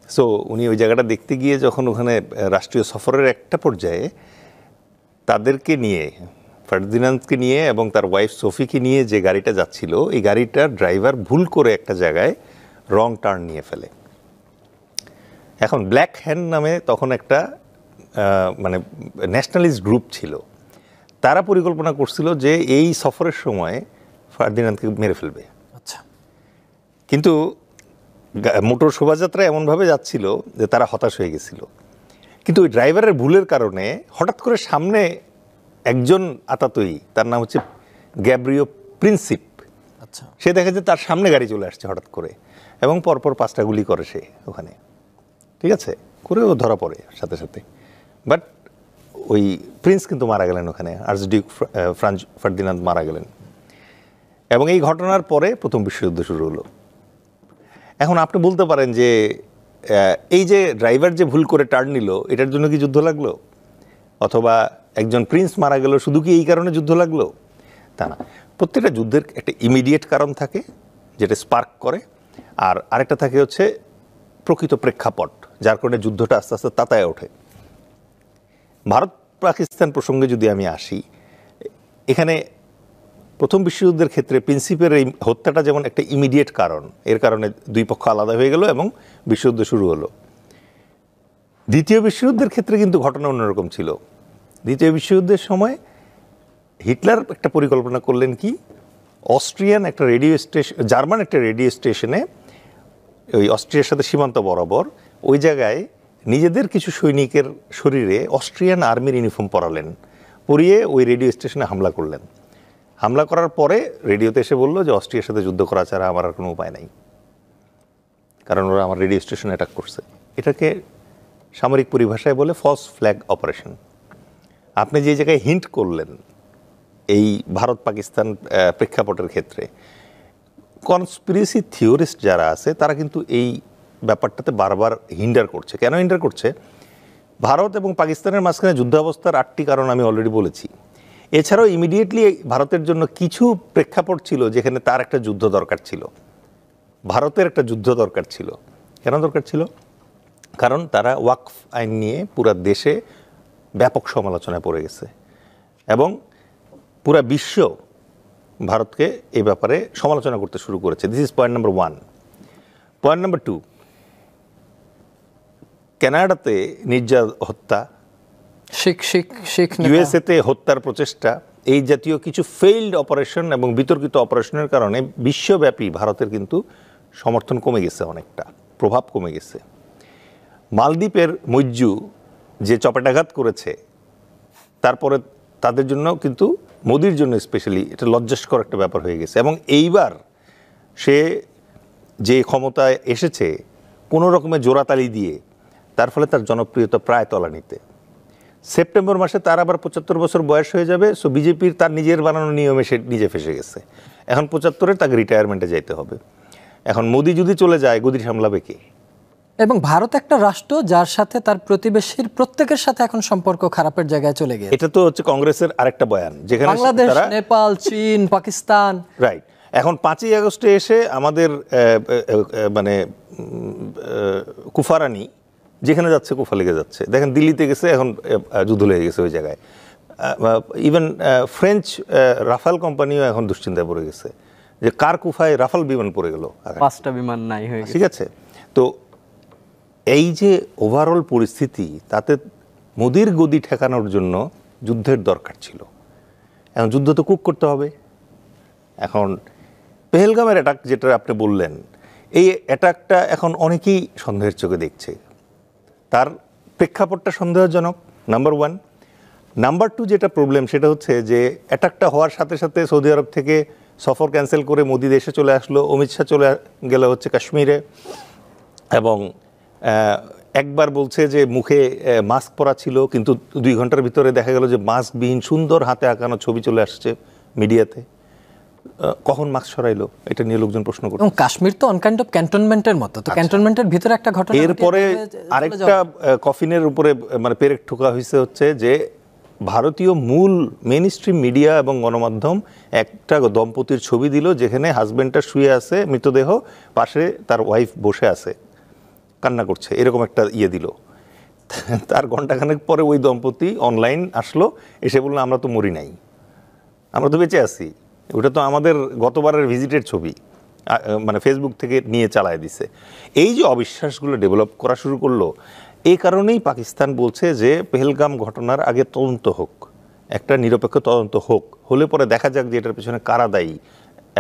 সো উনি ওই জায়গাটা দেখতে গিয়ে যখন ওখানে রাষ্ট্রীয় সফরের একটা পর্যায়ে তাদেরকে নিয়ে, ফার্দিনান্দকে নিয়ে এবং তার ওয়াইফ সোফিকে নিয়ে যে গাড়িটা যাচ্ছিল, এই গাড়িটার ড্রাইভার ভুল করে একটা জায়গায় রং টার্ন নিয়ে ফেলে। এখন ব্ল্যাক হ্যান্ড নামে তখন একটা মানে ন্যাশনালিস্ট গ্রুপ ছিল, তারা পরিকল্পনা করছিল যে এই সফরের সময় ফার্দিনান্দকে মেরে ফেলবে। আচ্ছা, কিন্তু মোটর শোভাযাত্রা এমনভাবে যাচ্ছিল যে তারা হতাশ হয়ে গেছিল। কিন্তু ওই ড্রাইভারের ভুলের কারণে হঠাৎ করে সামনে একজন আতাতই, তার নাম হচ্ছে গ্যাব্রিও প্রিন্সিপ, আচ্ছা, সে দেখে যে তার সামনে গাড়ি চলে আসছে হঠাৎ করে, এবং পরপর 5টা গুলি করে সে ওখানে, ঠিক আছে, করে ও ধরা পড়ে সাথে সাথে। বাট ওই প্রিন্স কিন্তু মারা গেলেন ওখানে, আর্চডিউক ফ্রান্স ফার্দিনান্দ মারা গেলেন। এবং এই ঘটনার পরে প্রথম বিশ্বযুদ্ধ শুরু হলো। এখন আপনি বলতে পারেন যে এই যে ড্রাইভার যে ভুল করে টার্ন নিল, এটার জন্য কি যুদ্ধ লাগলো? অথবা একজন প্রিন্স মারা গেল, শুধু কি এই কারণে যুদ্ধ লাগলো? তা না, প্রত্যেকটা যুদ্ধের একটা ইমিডিয়েট কারণ থাকে যেটা স্পার্ক করে, আর আরেকটা থাকে হচ্ছে প্রকৃত প্রেক্ষাপট, যার কারণে যুদ্ধটা আস্তে আস্তে তাতায় ওঠে। ভারত পাকিস্তান প্রসঙ্গে যদি আমি আসি, এখানে প্রথম বিশ্বযুদ্ধের ক্ষেত্রে প্রিন্সিপের এই হত্যাটা যেমন একটা ইমিডিয়েট কারণ, এর কারণে দুই পক্ষ আলাদা হয়ে গেল এবং বিশ্বযুদ্ধ শুরু হলো। দ্বিতীয় বিশ্বযুদ্ধের ক্ষেত্রে কিন্তু ঘটনা অন্যরকম ছিল। দ্বিতীয় বিশ্বযুদ্ধের সময় হিটলার একটা পরিকল্পনা করলেন কি, অস্ট্রিয়ান একটা রেডিও স্টেশন, জার্মান একটা রেডিও স্টেশনে, ওই অস্ট্রিয়ার সাথে সীমান্ত বরাবর, ওই জায়গায় নিজেদের কিছু সৈনিকের শরীরে অস্ট্রিয়ান আর্মির ইউনিফর্ম পরালেন, পরিয়ে ওই রেডিও স্টেশনে হামলা করলেন। হামলা করার পরে রেডিওতে এসে বললো যে অস্ট্রিয়ার সাথে যুদ্ধ করা ছাড়া আমার আর কোনো উপায় নাই, কারণ ওরা আমার রেডিও স্টেশনে অ্যাটাক করছে। এটাকে সামরিক পরিভাষায় বলে ফলস ফ্ল্যাগ অপারেশন। আপনি যে জায়গায় হিন্ট করলেন এই ভারত পাকিস্তান প্রেক্ষাপটের ক্ষেত্রে, কনস্পিরেসি থিওরিস্ট যারা আছে তারা কিন্তু এই ব্যাপারটাতে বারবার হিন্ডার করছে। কেন হিন্ডার করছে? ভারত এবং পাকিস্তানের মাঝখানে যুদ্ধাবস্থার 8টি কারণ আমি অলরেডি বলেছি। এছাড়াও ইমিডিয়েটলি ভারতের জন্য কিছু প্রেক্ষাপট ছিল যেখানে তার একটা যুদ্ধ দরকার ছিল, ভারতের একটা যুদ্ধ দরকার ছিল। কেন দরকার ছিল? কারণ তারা ওয়াকফ আইন নিয়ে পুরা দেশে ব্যাপক সমালোচনায় পড়ে গেছে এবং পুরা বিশ্ব ভারতকে এই ব্যাপারে সমালোচনা করতে শুরু করেছে। This is point number 1। Point number 2, কানাডাতে নির্যাতন, হত্যা, শিখ ইউএসএতে হত্যার প্রচেষ্টা, এই জাতীয় কিছু ফেইল্ড অপারেশন এবং বিতর্কিত অপারেশনের কারণে বিশ্বব্যাপী ভারতের কিন্তু সমর্থন কমে গেছে, অনেকটা প্রভাব কমে গেছে। মালদ্বীপের মৈজু যে চপেটাঘাত করেছে, তারপরে তাদের জন্য কিন্তু মোদির জন্য স্পেশালি এটা লজ্জাস্কর একটা ব্যাপার হয়ে গেছে। এবং এইবার সে যে ক্ষমতায় এসেছে কোনো রকমের জোড়াতালি দিয়ে, তার ফলে তার জনপ্রিয়তা প্রায় তলানিতে। সেপ্টেম্বর মাসে তার আবার 75 বছর বয়স হয়ে যাবে। সো বিজেপির তার নিজের বানানো নিয়মে সে নিজে ফেসে গেছে। এখন 75-এ তাকে রিটায়ারমেন্টে যাইতে হবে। এখন মোদি যদি চলে যায়, গদি সামলাবে কে? এবং ভারত একটা রাষ্ট্র যার সাথে তার প্রতিবেশীর প্রত্যেকের সাথে এখন সম্পর্ক খারাপের জায়গায় চলে গেছে। এটা তো হচ্ছে কংগ্রেসের আরেকটা বয়ান, যেখানে বাংলাদেশ, নেপাল, চীন, পাকিস্তান, রাইট। এখন 5ই আগস্টে এসে আমাদের মানে কুফারানি যেখানে যাচ্ছে কুফা লেগে যাচ্ছে। দেখেন দিল্লিতে গেছে, এখন যুদ্ধ লেগে গেছে ওই জায়গায়। ইভেন ফ্রেঞ্চ রাফাল কোম্পানিও এখন দুশ্চিন্তায় পড়ে গেছে যে কার কুফায় রাফাল বিমান পড়ে গেল, 5টা বিমান নাই হয়ে গেছে। ঠিক আছে। তো এই যে ওভারঅল পরিস্থিতি, তাতে মোদির গদি ঠেকানোর জন্য যুদ্ধের দরকার ছিল। এখন যুদ্ধ তো কুক করতে হবে। এখন পেহেলগামের অ্যাটাক যেটা আপনি বললেন, এই অ্যাটাকটা এখন অনেকেই সন্দেহের চোখে দেখছে। তার প্রেক্ষাপটটা সন্দেহজনক, নাম্বার 1। নাম্বার 2 যেটা প্রবলেম, সেটা হচ্ছে যে অ্যাটাকটা হওয়ার সাথে সাথে সৌদি আরব থেকে সফর ক্যান্সেল করে মোদি দেশে চলে আসলো, অমিত শাহ চলে গেল হচ্ছে কাশ্মীরে, এবং একবার বলছে যে মুখে মাস্ক পরা ছিল, কিন্তু 2 ঘন্টার ভিতরে দেখা গেল যে মাস্কবিহীন সুন্দর হাতে আঁকানো ছবি চলে আসছে মিডিয়াতে। কখন মাস্ক সরাইলো, এটা নিয়ে লোকজন প্রশ্ন করছে। এবং কাশ্মীর তো অন কাইন্ড অফ ক্যান্টনমেন্টের মতো, তো ক্যান্টনমেন্টের ভিতরে একটা ঘটনা। এরপরে আরেকটা কফিনের উপরে মানে পেরেক ঠোকা হয়েছে হচ্ছে যে ভারতীয় মূল মেইন স্ট্রিম মিডিয়া এবং গণমাধ্যম একটা দম্পতির ছবি দিল, যেখানে হাজব্যান্ডটা শুয়ে আছে মৃতদেহ, পাশে তার ওয়াইফ বসে আছে কান্না করছে, এরকম একটা ইয়ে দিল। তার ঘন্টাখানেক পরে ওই দম্পতি অনলাইন আসলো, এসে বললো আমরা তো মরি নাই, আমরা তো বেঁচে আছি। ওটা তো আমাদের গতবারের ভিজিটের ছবি, মানে ফেসবুক থেকে নিয়ে চালায় দিছে। এই যে অবিশ্বাসগুলো ডেভেলপ করা শুরু করলো, এই কারণেই পাকিস্তান বলছে যে পেহেলগাম ঘটনার আগে তদন্ত হোক, একটা নিরপেক্ষ তদন্ত হোক, হলে পরে দেখা যাক যে এটার পেছনে কারা দায়ী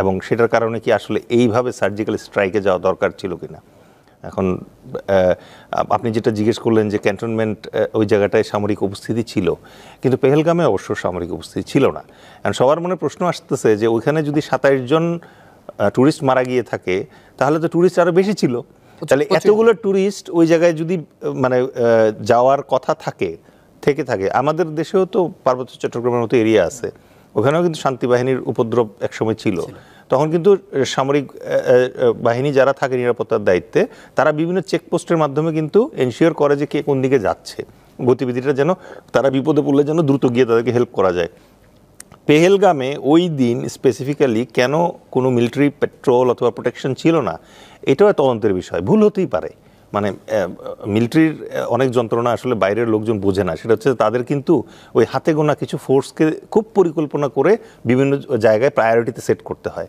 এবং সেটার কারণে কি আসলে এইভাবে সার্জিক্যাল স্ট্রাইকে যাওয়া দরকার ছিল কিনা। এখন আপনি যেটা জিজ্ঞেস করলেন যে ক্যান্টনমেন্ট ওই জায়গাটায় সামরিক উপস্থিতি ছিল, কিন্তু পেহেলগামে অবশ্য সামরিক উপস্থিতি ছিল না। এখন সবার মনে প্রশ্ন আসতেছে যে ওইখানে যদি 27 জন ট্যুরিস্ট মারা গিয়ে থাকে তাহলে তো ট্যুরিস্ট আরও বেশি ছিল, তাহলে এতগুলো ট্যুরিস্ট ওই জায়গায় যদি মানে যাওয়ার কথা থাকে আমাদের দেশেও তো পার্বত্য চট্টগ্রামের মতো এরিয়া আছে, ওখানেও কিন্তু শান্তি বাহিনীর উপদ্রব একসময় ছিল। তখন কিন্তু সামরিক বাহিনী যারা থাকে নিরাপত্তার দায়িত্বে তারা বিভিন্ন চেকপোস্টের মাধ্যমে কিন্তু এনশিওর করে যে কে কোন দিকে যাচ্ছে, গতিবিধিটা যেন তারা বিপদে পড়লে যেন দ্রুত গিয়ে তাদেরকে হেল্প করা যায়। পেহেলগামে ওই দিন স্পেসিফিক্যালি কেন কোনো মিলিটারি পেট্রোল অথবা প্রোটেকশন ছিল না, এটাও তদন্তের বিষয়। ভুল হতেই পারে, মানে মিলিটারির অনেক যন্ত্রণা আসলে বাইরের লোকজন বোঝে না। সেটা হচ্ছে তাদের কিন্তু ওই হাতে গোনা কিছু ফোর্সকে খুব পরিকল্পনা করে বিভিন্ন জায়গায় প্রায়োরিটিতে সেট করতে হয়।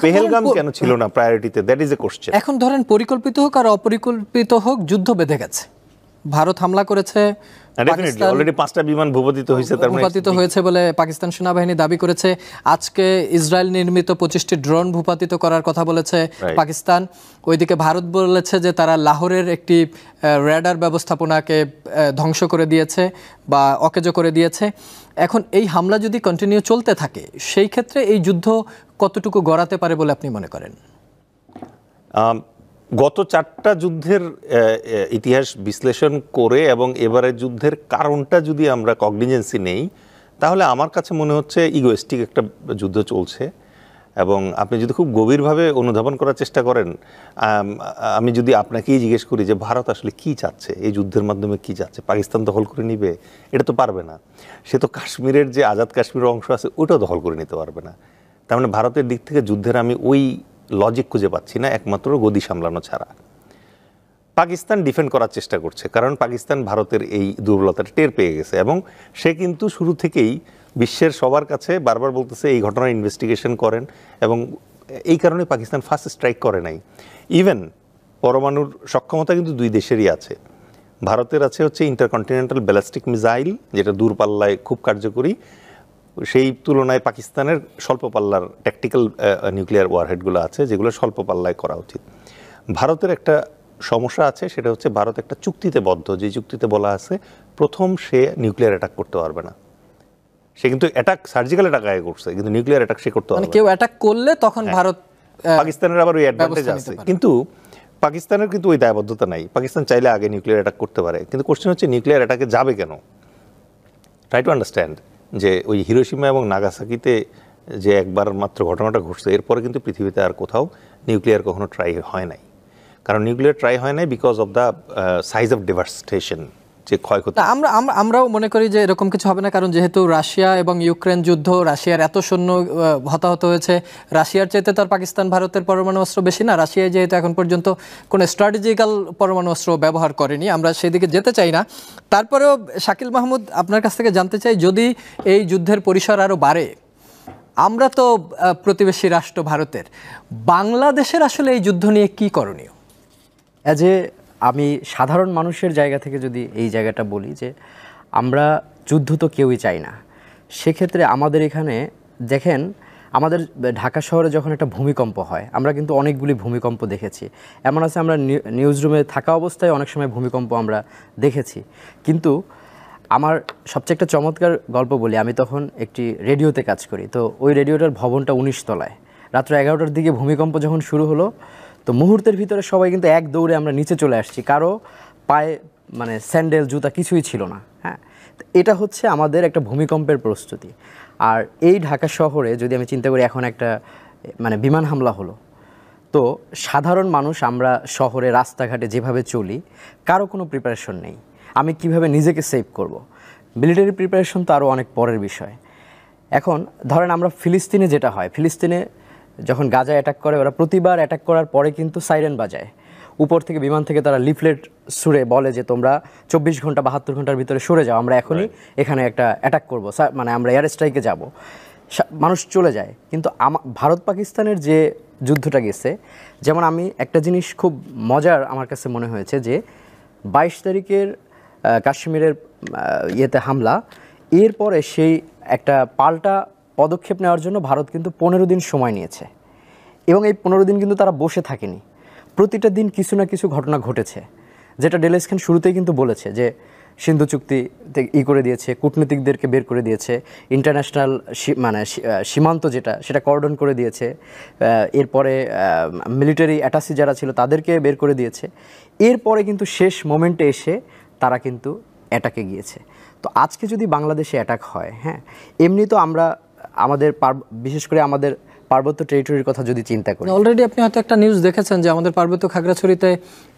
পেহেলগাম কেন ছিল না প্রায়োরিটিতে, দ্যাট ইজ এ কোশ্চেন। এখন ধরেন পরিকল্পিত হোক আর অপরিকল্পিত হোক, যুদ্ধ বেঁধে গেছে, ভারত হামলা করেছে, অলরেডি 5টা বিমান ভূপাতিত হয়েছে বলে পাকিস্তান সেনাবাহিনী দাবি করেছে। আজকে ইসরায়েল নির্মিত 25টি ড্রোন ভূপাতিত করার কথা বলেছে পাকিস্তান। ওইদিকে ভারত বলেছে যে তারা লাহোরের একটি রেডার ব্যবস্থাপনাকে ধ্বংস করে দিয়েছে বা অকেজো করে দিয়েছে। এখন এই হামলা যদি কন্টিনিউ চলতে থাকে, সেই ক্ষেত্রে এই যুদ্ধ কতটুকু গড়াতে পারে বলে আপনি মনে করেন? গত 4টা যুদ্ধের ইতিহাস বিশ্লেষণ করে এবং এবারের যুদ্ধের কারণটা যদি আমরা কগনিজেন্সি নেই, তাহলে আমার কাছে মনে হচ্ছে ইগোয়েস্টিক একটা যুদ্ধ চলছে। এবং আপনি যদি খুব গভীরভাবে অনুধাবন করার চেষ্টা করেন, আমি যদি আপনাকেই জিজ্ঞেস করি যে ভারত আসলে কি চাচ্ছে, এই যুদ্ধের মাধ্যমে কি চাচ্ছে, পাকিস্তান দখল করে নিবে? এটা তো পারবে না। সে তো কাশ্মীরের যে আজাদ কাশ্মীরের অংশ আছে ওটাও দখল করে নিতে পারবে না। তার মানে ভারতের দিক থেকে যুদ্ধের আমি ওই লজিক খুঁজে পাচ্ছি না, একমাত্র গদি সামলানো ছাড়া। পাকিস্তান ডিফেন্ড করার চেষ্টা করছে, কারণ পাকিস্তান ভারতের এই দুর্বলতাটা টের পেয়ে গেছে এবং সে কিন্তু শুরু থেকেই বিশ্বের সবার কাছে বারবার বলতেছে এই ঘটনার ইনভেস্টিগেশন করেন, এবং এই কারণে পাকিস্তান ফার্স্ট স্ট্রাইক করে নাই। ইভেন পরমাণুর সক্ষমতা কিন্তু দুই দেশেরই আছে। ভারতের আছে হচ্ছে ইন্টারকন্টিনেন্টাল ব্যালিস্টিক মিসাইল, যেটা দূরপাল্লায় খুব কার্যকরী। সেই তুলনায় পাকিস্তানের স্বল্প পাল্লার ট্যাকটিক্যাল নিউক্লিয়ার ওয়ারহেডগুলো আছে, যেগুলো স্বল্প পাল্লায় করা উচিত। ভারতের একটা সমস্যা আছে, সেটা হচ্ছে ভারত একটা চুক্তিতে বদ্ধ, যে চুক্তিতে বলা আছে প্রথম সে নিউক্লিয়ার অ্যাটাক করতে পারবে না। সে কিন্তু অ্যাটাক, সার্জিক্যাল অ্যাটাক আগে করছে, কিন্তু নিউক্লিয়ার অ্যাটাক সে করতে পারবে না। কেউ অ্যাটাক করলে তখন ভারত, পাকিস্তানের আবার ওই অ্যাডভান্টেজ আছে, কিন্তু পাকিস্তানের কিন্তু ওই দায়বদ্ধতা নাই। পাকিস্তান চাইলে আগে নিউক্লিয়ার অ্যাটাক করতে পারে, কিন্তু কোশ্চেন হচ্ছে নিউক্লিয়ার অ্যাটাকে যাবে কেন? ট্রাই টু আন্ডারস্ট্যান্ড যে ওই হিরোশিমা এবং নাগাসাকিতে যে একবার মাত্র ঘটনাটা ঘটছে, এরপরে কিন্তু পৃথিবীতে আর কোথাও নিউক্লিয়ার কখনো ট্রাই হয় নাই। কারণ নিউক্লিয়ার ট্রাই হয় নাই because of the size of devastation, যে ক্ষয়ক্ষতি। আমরাও মনে করি যে এরকম কিছু হবে না, কারণ যেহেতু রাশিয়া এবং ইউক্রেন যুদ্ধ, রাশিয়ার এত সৈন্য হতাহত হয়েছে, রাশিয়ার চাইতে তার পাকিস্তান ভারতের পরমাণু অস্ত্র বেশি না। রাশিয়ায় যেহেতু এখন পর্যন্ত কোনো স্ট্র্যাটেজিক্যাল পরমাণু অস্ত্র ব্যবহার করেনি, আমরা সেদিকে যেতে চাই না। তারপরেও শাকিল মাহমুদ, আপনার কাছ থেকে জানতে চাই, যদি এই যুদ্ধের পরিসর আরও বাড়ে, আমরা তো প্রতিবেশী রাষ্ট্র ভারতের, বাংলাদেশের আসলে এই যুদ্ধ নিয়ে কি করণীয়? আমি সাধারণ মানুষের জায়গা থেকে যদি এই জায়গাটা বলি যে আমরা যুদ্ধ তো কেউই চাই না। সেক্ষেত্রে আমাদের এখানে দেখেন, আমাদের ঢাকা শহরে যখন একটা ভূমিকম্প হয়, আমরা কিন্তু অনেকগুলি ভূমিকম্প দেখেছি। এমন আছে আমরা নিউজ রুমে থাকা অবস্থায় অনেক সময় ভূমিকম্প আমরা দেখেছি। কিন্তু আমার সবচেয়ে একটা চমৎকার গল্প বলি, আমি তখন একটি রেডিওতে কাজ করি। তো ওই রেডিওটার ভবনটা 19 তলায়। রাত্র 11টার দিকে ভূমিকম্প যখন শুরু হলো, তো মুহূর্তের ভিতরে সবাই কিন্তু এক দৌড়ে আমরা নিচে চলে আসছি, কারো পায়ে মানে স্যান্ডেল জুতা কিছুই ছিল না। হ্যাঁ, এটা হচ্ছে আমাদের একটা ভূমিকম্পের প্রস্তুতি। আর এই ঢাকা শহরে যদি আমি চিন্তা করি, এখন একটা মানে বিমান হামলা হলো, তো সাধারণ মানুষ আমরা শহরে রাস্তাঘাটে যেভাবে চলি, কারো কোনো প্রিপারেশন নেই। আমি কিভাবে নিজেকে সেভ করব? মিলিটারি প্রিপারেশন তো আরও অনেক পরের বিষয়। এখন ধরেন আমরা ফিলিস্তিনে যেটা হয়, ফিলিস্তিনে যখন গাজায় অ্যাটাক করে, ওরা প্রতিবার অ্যাটাক করার পরে কিন্তু সাইরেন বাজায়, উপর থেকে বিমান থেকে তারা লিফলেট ছুড়ে বলে যে তোমরা 24 ঘন্টা 72 ঘন্টার ভিতরে সরে যাও, আমরা এখনই এখানে একটা অ্যাটাক করবো, মানে আমরা এয়ার স্ট্রাইকে যাব। মানুষ চলে যায়। কিন্তু ভারত পাকিস্তানের যে যুদ্ধটা গেছে, যেমন আমি একটা জিনিস খুব মজার আমার কাছে মনে হয়েছে যে 22 তারিখের কাশ্মীরের ইয়েতে হামলা, এরপরে সেই একটা পাল্টা পদক্ষেপ নেওয়ার জন্য ভারত কিন্তু 15 দিন সময় নিয়েছে এবং এই 15 দিন কিন্তু তারা বসে থাকেনি। প্রতিটা দিন কিছু না কিছু ঘটনা ঘটেছে, যেটা ডেলেস খান শুরুতেই কিন্তু বলেছে যে সিন্ধু চুক্তি করে দিয়েছে, কূটনীতিকদেরকে বের করে দিয়েছে, ইন্টারন্যাশনাল মানে সীমান্ত যেটা সেটা কর্ডন করে দিয়েছে, এরপরে মিলিটারি অ্যাটাসি যারা ছিল তাদেরকে বের করে দিয়েছে। এরপরে কিন্তু শেষ মোমেন্টে এসে তারা কিন্তু অ্যাটাকে গিয়েছে। তো আজকে যদি বাংলাদেশে অ্যাটাক হয়, হ্যাঁ, এমনি তো আমরা আমাদের বিশেষ করে আমাদের পার্বত্য টেরিটরির কথা যদি চিন্তা করি, অলরেডি আপনি হয়তো একটা নিউজ দেখেছেন যে আমাদের পার্বত্য খাগড়াছড়িতে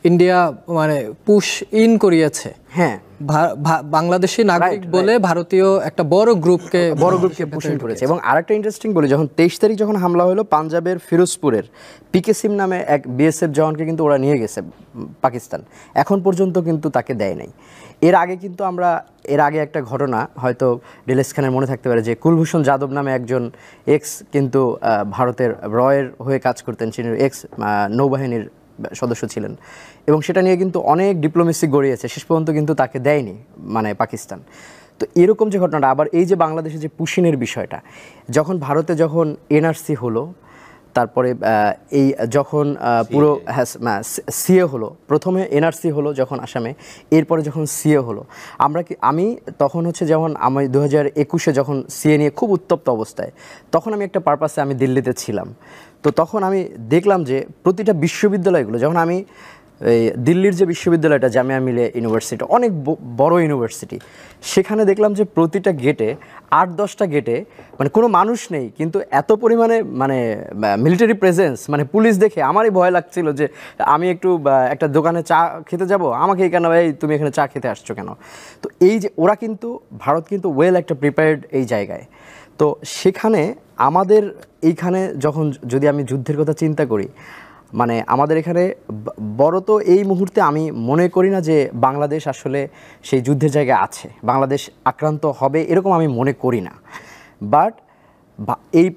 ইন্ডিয়া মানে পুশ ইন করিয়েছে। হ্যাঁ, বাংলাদেশি নাগরিক বলে ভারতীয় একটা বড় গ্রুপকে পুশ ইন করেছে। এবং আরেকটা ইন্টারেস্টিং বলি, যখন 23 তারিখ যখন হামলা হলো, পাঞ্জাবের ফিরোজপুরের পিকে সিম নামে এক বিএসএফ জওয়ানকে কিন্তু ওরা নিয়ে গেছে পাকিস্তান, এখন পর্যন্ত কিন্তু তাকে দেয় নাই। এর আগে একটা ঘটনা হয়তো ডেলেস খানের মনে থাকতে পারে যে কুলভূষণ যাদব নামে একজন এক্স কিন্তু ভারতের রয়ের হয়ে কাজ করতেন, চীনের এক্স নৌবাহিনীর সদস্য ছিলেন, এবং সেটা নিয়ে কিন্তু অনেক ডিপ্লোমেসি গড়িয়েছে, শেষ পর্যন্ত কিন্তু তাকে দেয়নি মানে পাকিস্তান। তো এরকম যে ঘটনাটা, আবার এই যে বাংলাদেশে যে পুশিনের বিষয়টা, যখন ভারতে যখন এনআরসি হলো, তারপরে এই যখন পুরো সিএ হলো, প্রথমে এনআরসি হলো যখন আসামে, এরপরে যখন সিএ হলো, আমি তখন হচ্ছে যেমন আমি 2021-এ যখন সিএ নিয়ে খুব উত্তপ্ত অবস্থায়, তখন আমি একটা পারপাসে আমি দিল্লিতে ছিলাম। তো তখন আমি দেখলাম যে প্রতিটা বিশ্ববিদ্যালয়গুলো, যখন আমি এই দিল্লির যে বিশ্ববিদ্যালয়টা জামিয়া মিলিয়া ইউনিভার্সিটি, অনেক বড় ইউনিভার্সিটি, সেখানে দেখলাম যে প্রতিটা গেটে 8-10টা গেটে মানে কোনো মানুষ নেই, কিন্তু এত পরিমাণে মানে মিলিটারি প্রেজেন্স, মানে পুলিশ দেখে আমারই ভয় লাগছিল যে আমি একটু একটা দোকানে চা খেতে যাব, আমাকে কেন এই তুমি এখানে চা খেতে আসছো কেন। তো এই যে ওরা কিন্তু ভারত কিন্তু ওয়েল একটা প্রিপেয়ার্ড এই জায়গায়। তো সেখানে আমাদের এইখানে যখন যদি আমি যুদ্ধের কথা চিন্তা করি, মানে আমাদের এখানে বড় তো এই মুহূর্তে আমি মনে করি না যে বাংলাদেশ আসলে সেই যুদ্ধের জায়গায় আছে, বাংলাদেশ আক্রান্ত হবে এরকম আমি মনে করি না। বাট এই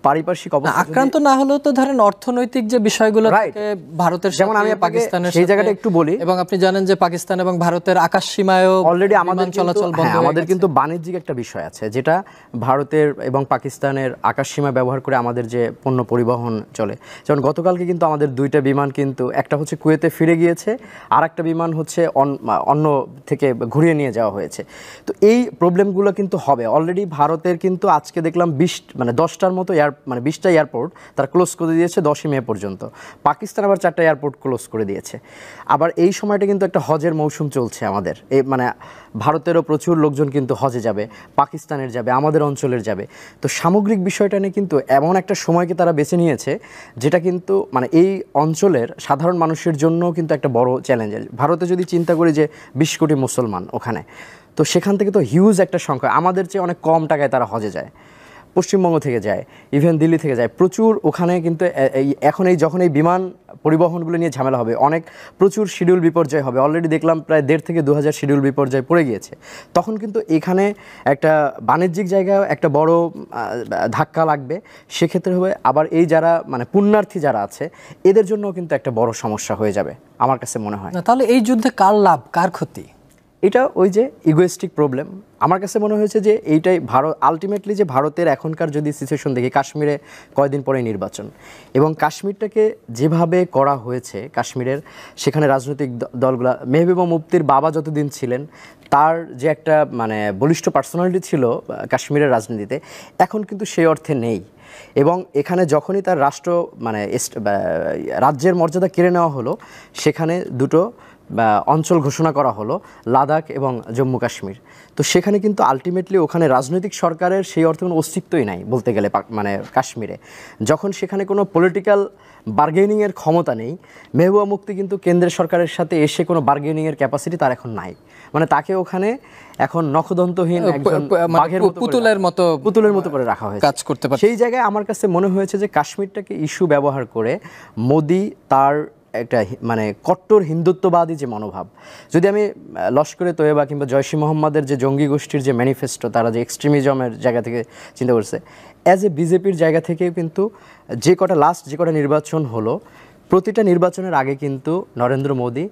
পারিপার্শ্বিক অবস্থা আক্রান্ত না হলেও তো ধরেন অর্থনৈতিক যে বিষয়গুলো থেকে ভারতের যেমন আমি পাকিস্তানের সেই জায়গাটা একটু বলি, এবং আপনি জানেন যে পাকিস্তান এবং ভারতের আকাশ সীমায়ও অলরেডি আমাদের চলাচল বন্ধ, আমাদের কিন্তু বাণিজ্যিক একটা বিষয় আছে যেটা ভারতের এবং পাকিস্তানের আকাশ সীমা ব্যবহার করে আমাদের যে পণ্য পরিবহন চলে। যেমন গতকালকে কিন্তু আমাদের 2টা বিমান কিন্তু, একটা হচ্ছে কুয়েতে ফিরে গিয়েছে, আর একটা বিমান হচ্ছে অন্য থেকে ঘুরিয়ে নিয়ে যাওয়া হয়েছে। তো এই প্রবলেমগুলো কিন্তু হবে। অলরেডি ভারতের কিন্তু আজকে দেখলাম 10টার মতো 20টা এয়ারপোর্ট তারা ক্লোজ করে দিয়েছে 10ই মে পর্যন্ত। পাকিস্তান আবার 4টা এয়ারপোর্ট ক্লোজ করে দিয়েছে। আবার এই সময়টা কিন্তু একটা হজের মৌসুম চলছে আমাদের, এই মানে ভারতেরও প্রচুর লোকজন কিন্তু হজে যাবে, পাকিস্তানের যাবে, আমাদের অঞ্চলের যাবে। তো সামগ্রিক বিষয়টা নিয়ে কিন্তু এমন একটা সময়কে তারা বেছে নিয়েছে যেটা কিন্তু মানে এই অঞ্চলের সাধারণ মানুষের জন্য কিন্তু একটা বড় চ্যালেঞ্জের। ভারতে যদি চিন্তা করি যে 20 কোটি মুসলমান ওখানে, তো সেখান থেকে তো হিউজ একটা সংখ্যা, আমাদের চেয়ে অনেক কম টাকায় তারা হজে যায়, পশ্চিমবঙ্গ থেকে যায়, ইভেন দিল্লি থেকে যায় প্রচুর ওখানে। কিন্তু এখন যখন এই বিমান পরিবহনগুলো নিয়ে ঝামেলা হবে, প্রচুর শিডিউল বিপর্যয় হবে। অলরেডি দেখলাম প্রায় 1,500 থেকে 2,000 শিডিউল বিপর্যয় পড়ে গিয়েছে। তখন কিন্তু এখানে একটা বাণিজ্যিক জায়গায় একটা বড় ধাক্কা লাগবে। সেক্ষেত্রে হবে আবার এই যারা মানে পুণ্যার্থী যারা আছে এদের জন্যও কিন্তু একটা বড় সমস্যা হয়ে যাবে আমার কাছে মনে হয়। তাহলে এই যুদ্ধে কার লাভ কার ক্ষতি? এটা ওই যে ইগোয়েস্টিক প্রবলেম। আমার কাছে মনে হয়েছে যে এইটাই আলটিমেটলি যে ভারতের এখনকার যদি সিচুয়েশন দেখি, কাশ্মীরে কয়েকদিন পরে নির্বাচন, এবং কাশ্মীরটাকে যেভাবে করা হয়েছে, কাশ্মীরের সেখানে রাজনৈতিক দলগুলা, মেহবুবা মুফতির বাবা যতদিন ছিলেন তার যে একটা মানে বলিষ্ঠ পার্সোনালিটি ছিল কাশ্মীরের রাজনীতিতে, এখন কিন্তু সেই অর্থে নেই। এবং এখানে যখনই তার রাজ্যের মর্যাদা কেড়ে নেওয়া হলো, সেখানে দুটো অঞ্চল ঘোষণা করা হলো, লাদাখ এবং জম্মু কাশ্মীর। তো সেখানে কিন্তু আলটিমেটলি ওখানে রাজনৈতিক সরকারের সেই অর্থে কোনো অস্তিত্বই নাই বলতে গেলে। মানে কাশ্মীরে যখন সেখানে কোনো পলিটিক্যাল বার্গেনিংয়ের ক্ষমতা নেই, মেহবুবা মুফতি কিন্তু কেন্দ্রের সরকারের সাথে এসে কোনো বার্গেনিংয়ের ক্যাপাসিটি তার এখন নাই। মানে তাকে ওখানে এখন নখদন্তহীন একজন বাঘের পুতুলের মতো করে রাখা হয়েছে, কাজ করতে পারে। সেই জায়গায় আমার কাছে মনে হয়েছে যে কাশ্মীরটাকে ইস্যু ব্যবহার করে মোদি তার একটা মানে কট্টর হিন্দুত্ববাদী যে মনোভাব, যদি আমি লস্করে তৈয়বা কিংবা জয়শি মোহাম্মদের যে জঙ্গি গোষ্ঠীর যে ম্যানিফেস্টো, তারা যে এক্সট্রিমিজমের জায়গা থেকে চিন্তা করছে, অ্যাজ এ বিজেপির জায়গা থেকে কিন্তু যে কটা নির্বাচন হলো, প্রতিটা নির্বাচনের আগে কিন্তু নরেন্দ্র মোদী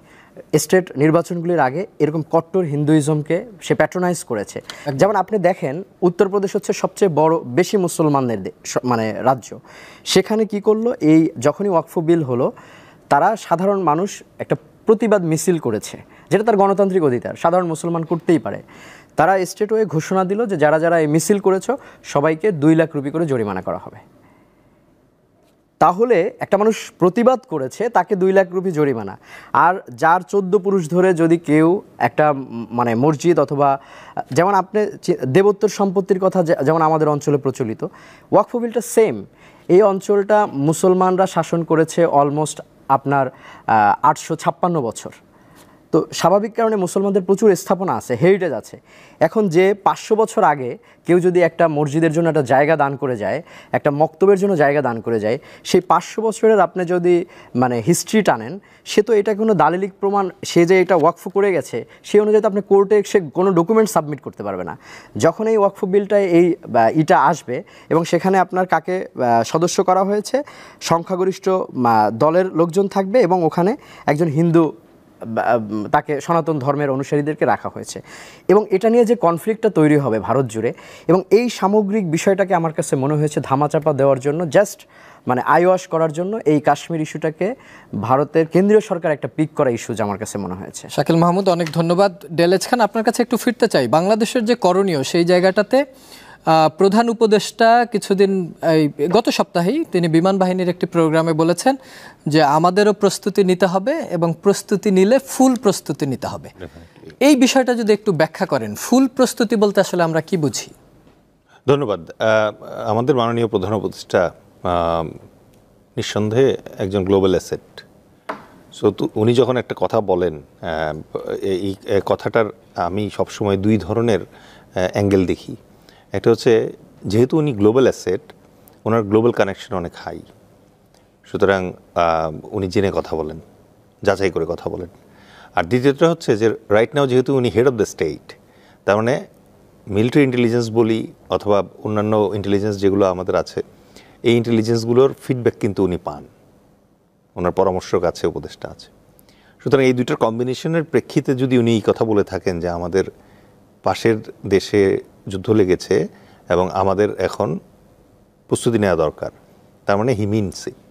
স্টেট নির্বাচনগুলির আগে এরকম কট্টর হিন্দুইজমকে সে প্যাট্রোনাইজ করেছে। যেমন আপনি দেখেন উত্তরপ্রদেশ হচ্ছে সবচেয়ে বেশি মুসলমানদের মানে রাজ্য। সেখানে কি করলো, এই যখনই ওয়াকফ বিল হলো তারা সাধারণ মানুষ একটা প্রতিবাদ মিছিল করেছে, যেটা তার গণতান্ত্রিক অধিকার, সাধারণ মুসলমান করতেই পারে। তারা স্টেট ওয়ে ঘোষণা দিল যে যারা যারা এই মিছিল করেছো সবাইকে 2 লাখ রুপি করে জরিমানা করা হবে। তাহলে একটা মানুষ প্রতিবাদ করেছে, তাকে 2 লাখ রুপি জরিমানা। আর যার 14 পুরুষ ধরে যদি কেউ একটা মানে মসজিদ অথবা যেমন আপনি দেবোত্তর সম্পত্তির কথা যেমন আমাদের অঞ্চলে প্রচলিত, ওয়াকফ বিলটা সেম। এই অঞ্চলটা মুসলমানরা শাসন করেছে অলমোস্ট আপনার 856 বছর। তো স্বাভাবিক কারণে মুসলমানদের প্রচুর স্থাপনা আছে, হেরিটেজ আছে। এখন যে 500 বছর আগে কেউ যদি একটা মসজিদের জন্য একটা জায়গা দান করে যায়, একটা মক্তবের জন্য জায়গা দান করে যায়, সেই 500 বছরের আপনি যদি মানে হিস্ট্রি টানেন, সে তো এটা কোনো দালিলিক প্রমাণ, সে যে এটা ওয়াকফ করে গেছে সেই অনুযায়ী তো আপনি কোর্টে সে কোনো ডকুমেন্ট সাবমিট করতে পারবে না। যখন এই ওয়াকফ বিলটায় ইটা আসবে এবং সেখানে আপনার কাকে সদস্য করা হয়েছে, সংখ্যাগরিষ্ঠ দলের লোকজন থাকবে এবং ওখানে একজন হিন্দু তাকে সনাতন ধর্মের অনুসারীদেরকে রাখা হয়েছে। এবং এটা নিয়ে যে কনফ্লিক্টটা তৈরি হবে ভারত জুড়ে, এবং এই সামগ্রিক বিষয়টাকে আমার কাছে মনে হয়েছে ধামাচাপা দেওয়ার জন্য, জাস্ট মানে আইওয়াশ করার জন্য এই কাশ্মীর ইস্যুটাকে ভারতের কেন্দ্রীয় সরকার একটা পিক করা ইস্যু আমার কাছে মনে হয়েছে। শাকিল মাহমুদ, অনেক ধন্যবাদ। ডেলেজ খান, আপনার কাছে একটু ফিরতে চাই। বাংলাদেশের যে করণীয় সেই জায়গাটাতে প্রধান উপদেষ্টা কিছুদিন গত সপ্তাহেই তিনি বিমান বাহিনীর একটি প্রোগ্রামে বলেছেন যে আমাদেরও প্রস্তুতি নিতে হবে এবং প্রস্তুতি নিলে ফুল প্রস্তুতি নিতে হবে। এই বিষয়টা যদি একটু ব্যাখ্যা করেন, ফুল প্রস্তুতি বলতে আসলে আমরা কি বুঝি? ধন্যবাদ। আমাদের মাননীয় প্রধান উপদেষ্টা নিঃসন্দেহে একজন গ্লোবাল অ্যাসেট। সো উনি যখন একটা কথা বলেন, এই কথাটার আমি সবসময় 2 ধরনের অ্যাঙ্গেল দেখি। একটা হচ্ছে যেহেতু উনি গ্লোবাল অ্যাসেট, ওনার গ্লোবাল কানেকশন অনেক হাই, সুতরাং উনি জেনে কথা বলেন, যাচাই করে কথা বলেন। আর দ্বিতীয়টা হচ্ছে যে রাইট নাও যেহেতু উনি হেড অফ দ্য স্টেট, তার মানে মিলিটারি ইন্টেলিজেন্স বলি অথবা অন্যান্য ইন্টেলিজেন্স যেগুলো আমাদের আছে, এই ইন্টেলিজেন্সগুলোর ফিডব্যাক কিন্তু উনি পান, ওনার পরামর্শক আছে, উপদেষ্টা আছে। সুতরাং এই দুইটার কম্বিনেশনের প্রেক্ষিতে যদি উনি এই কথা বলে থাকেন যে আমাদের পাশের দেশে যুদ্ধ লেগেছে এবং আমাদের এখন প্রস্তুতি নেওয়া দরকার, তার মানে হি মিনস ইট।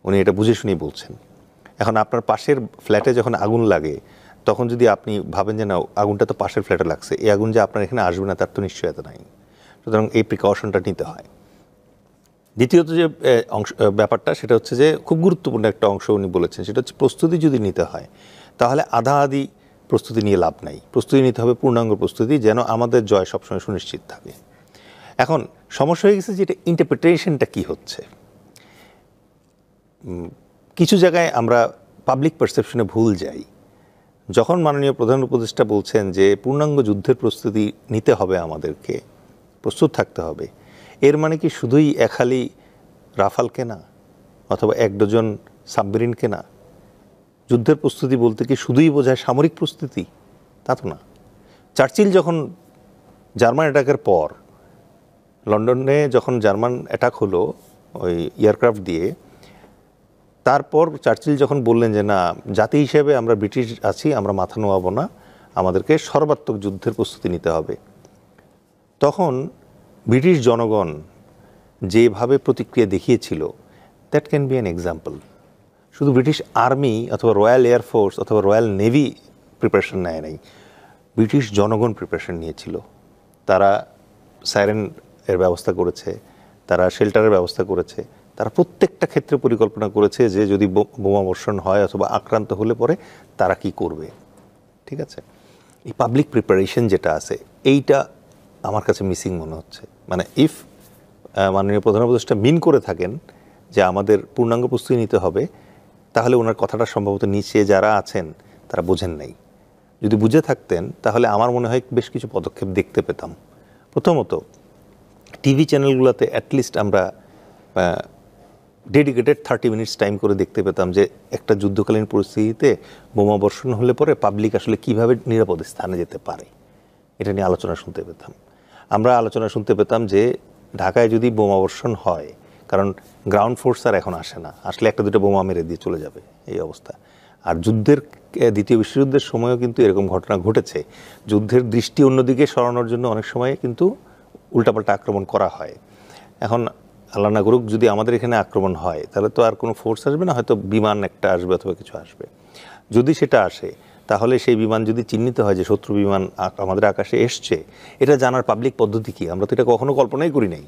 উনি এটা বুঝে শুনেই বলছেন। এখন আপনার পাশের ফ্ল্যাটে যখন আগুন লাগে, তখন যদি আপনি ভাবেন যে না আগুনটা তো পাশের ফ্ল্যাটে লাগছে, এই আগুন যে আপনার এখানে আসবে না তার তো নিশ্চয়তা নাই। সুতরাং এই প্রিকশনটা নিতে হয়। দ্বিতীয়ত যে ব্যাপারটা সেটা হচ্ছে যে খুব গুরুত্বপূর্ণ একটা অংশ উনি বলেছেন, সেটা হচ্ছে প্রস্তুতি যদি নিতে হয় তাহলে আধা আধি প্রস্তুতি নিয়ে লাভ নাই। প্রস্তুতি নিতে হবে পূর্ণাঙ্গ প্রস্তুতি, যেন আমাদের জয় সবসময় সুনিশ্চিত থাকে। এখন সমস্যা হয়ে গেছে যে এটা ইন্টারপ্রিটেশনটা কী হচ্ছে। কিছু জায়গায় আমরা পাবলিক পারসেপশনে ভুল যাই। যখন মাননীয় প্রধান উপদেষ্টা বলছেন যে পূর্ণাঙ্গ যুদ্ধের প্রস্তুতি নিতে হবে, আমাদেরকে প্রস্তুত থাকতে হবে, এর মানে কি শুধুই একহালি রাফাল কেনা অথবা 1 ডজন সাবমেরিন কেনা? যুদ্ধের প্রস্তুতি বলতে কি শুধুই বোঝায় সামরিক প্রস্তুতি? তা তো না। চার্চিল যখন জার্মান অ্যাটাকের পর লন্ডনে যখন জার্মান অ্যাটাক হলো ওই এয়ারক্রাফট দিয়ে, তারপর চার্চিল যখন বললেন যে না, জাতি হিসেবে আমরা ব্রিটিশ আছি, আমরা মাথা নোয়াবো না, আমাদেরকে সর্বাত্মক যুদ্ধের প্রস্তুতি নিতে হবে, তখন ব্রিটিশ জনগণ যেভাবে প্রতিক্রিয়া দেখিয়েছিল, that can be an example. শুধু ব্রিটিশ আর্মি অথবা রয়্যাল এয়ারফোর্স অথবা রয়্যাল নেভি প্রিপারেশন নেয় নাই, ব্রিটিশ জনগণ প্রিপারেশন নিয়েছিল। তারা সাইরেন এর ব্যবস্থা করেছে, তারা শেল্টারের ব্যবস্থা করেছে, তারা প্রত্যেকটা ক্ষেত্রে পরিকল্পনা করেছে যে যদি বোমাবর্ষণ হয় অথবা আক্রান্ত হলে পরে তারা কি করবে। ঠিক আছে, এই পাবলিক প্রিপারেশন যেটা আছে, এইটা আমার কাছে মিসিং মনে হচ্ছে। মানে ইফ মাননীয় প্রধান উপদেষ্টা মিন করে থাকেন যে আমাদের পূর্ণাঙ্গ প্রস্তুতি নিতে হবে, তাহলে ওনার কথাটা সম্ভবত নিচে যারা আছেন তারা বোঝেন নাই। যদি বুঝে থাকতেন তাহলে আমার মনে হয় বেশ কিছু পদক্ষেপ দেখতে পেতাম। প্রথমত, টিভি চ্যানেলগুলোতে অ্যাটলিস্ট আমরা ডেডিকেটেড 30 মিনিটস টাইম করে দেখতে পেতাম যে একটা যুদ্ধকালীন পরিস্থিতিতে বোমা বর্ষণ হলে পরে পাবলিক আসলে কিভাবে নিরাপদ স্থানে যেতে পারে, এটা নিয়ে আলোচনা শুনতে পেতাম। আমরা আলোচনা শুনতে পেতাম যে ঢাকায় যদি বোমা বর্ষণ হয়, কারণ গ্রাউন্ড ফোর্স আর এখন আসে না, আসলে একটা দুটো বোমা মেরে দিয়ে চলে যাবে এই অবস্থা। আর দ্বিতীয় বিশ্বযুদ্ধের সময়ও কিন্তু এরকম ঘটনা ঘটেছে, যুদ্ধের দৃষ্টি অন্যদিকে সরানোর জন্য অনেক সময় কিন্তু উল্টাপাল্টা আক্রমণ করা হয়। এখন আল্লাহ না করুক যদি আমাদের এখানে আক্রমণ হয় তাহলে তো আর কোনো ফোর্স আসবে না, হয়তো বিমান একটা আসবে অথবা কিছু আসবে। যদি সেটা আসে তাহলে সেই বিমান যদি চিহ্নিত হয় যে শত্রু বিমান আমাদের আকাশে এসছে, এটা জানার পাবলিক পদ্ধতি কি? আমরা তো এটা কখনো কল্পনাই করি নাই।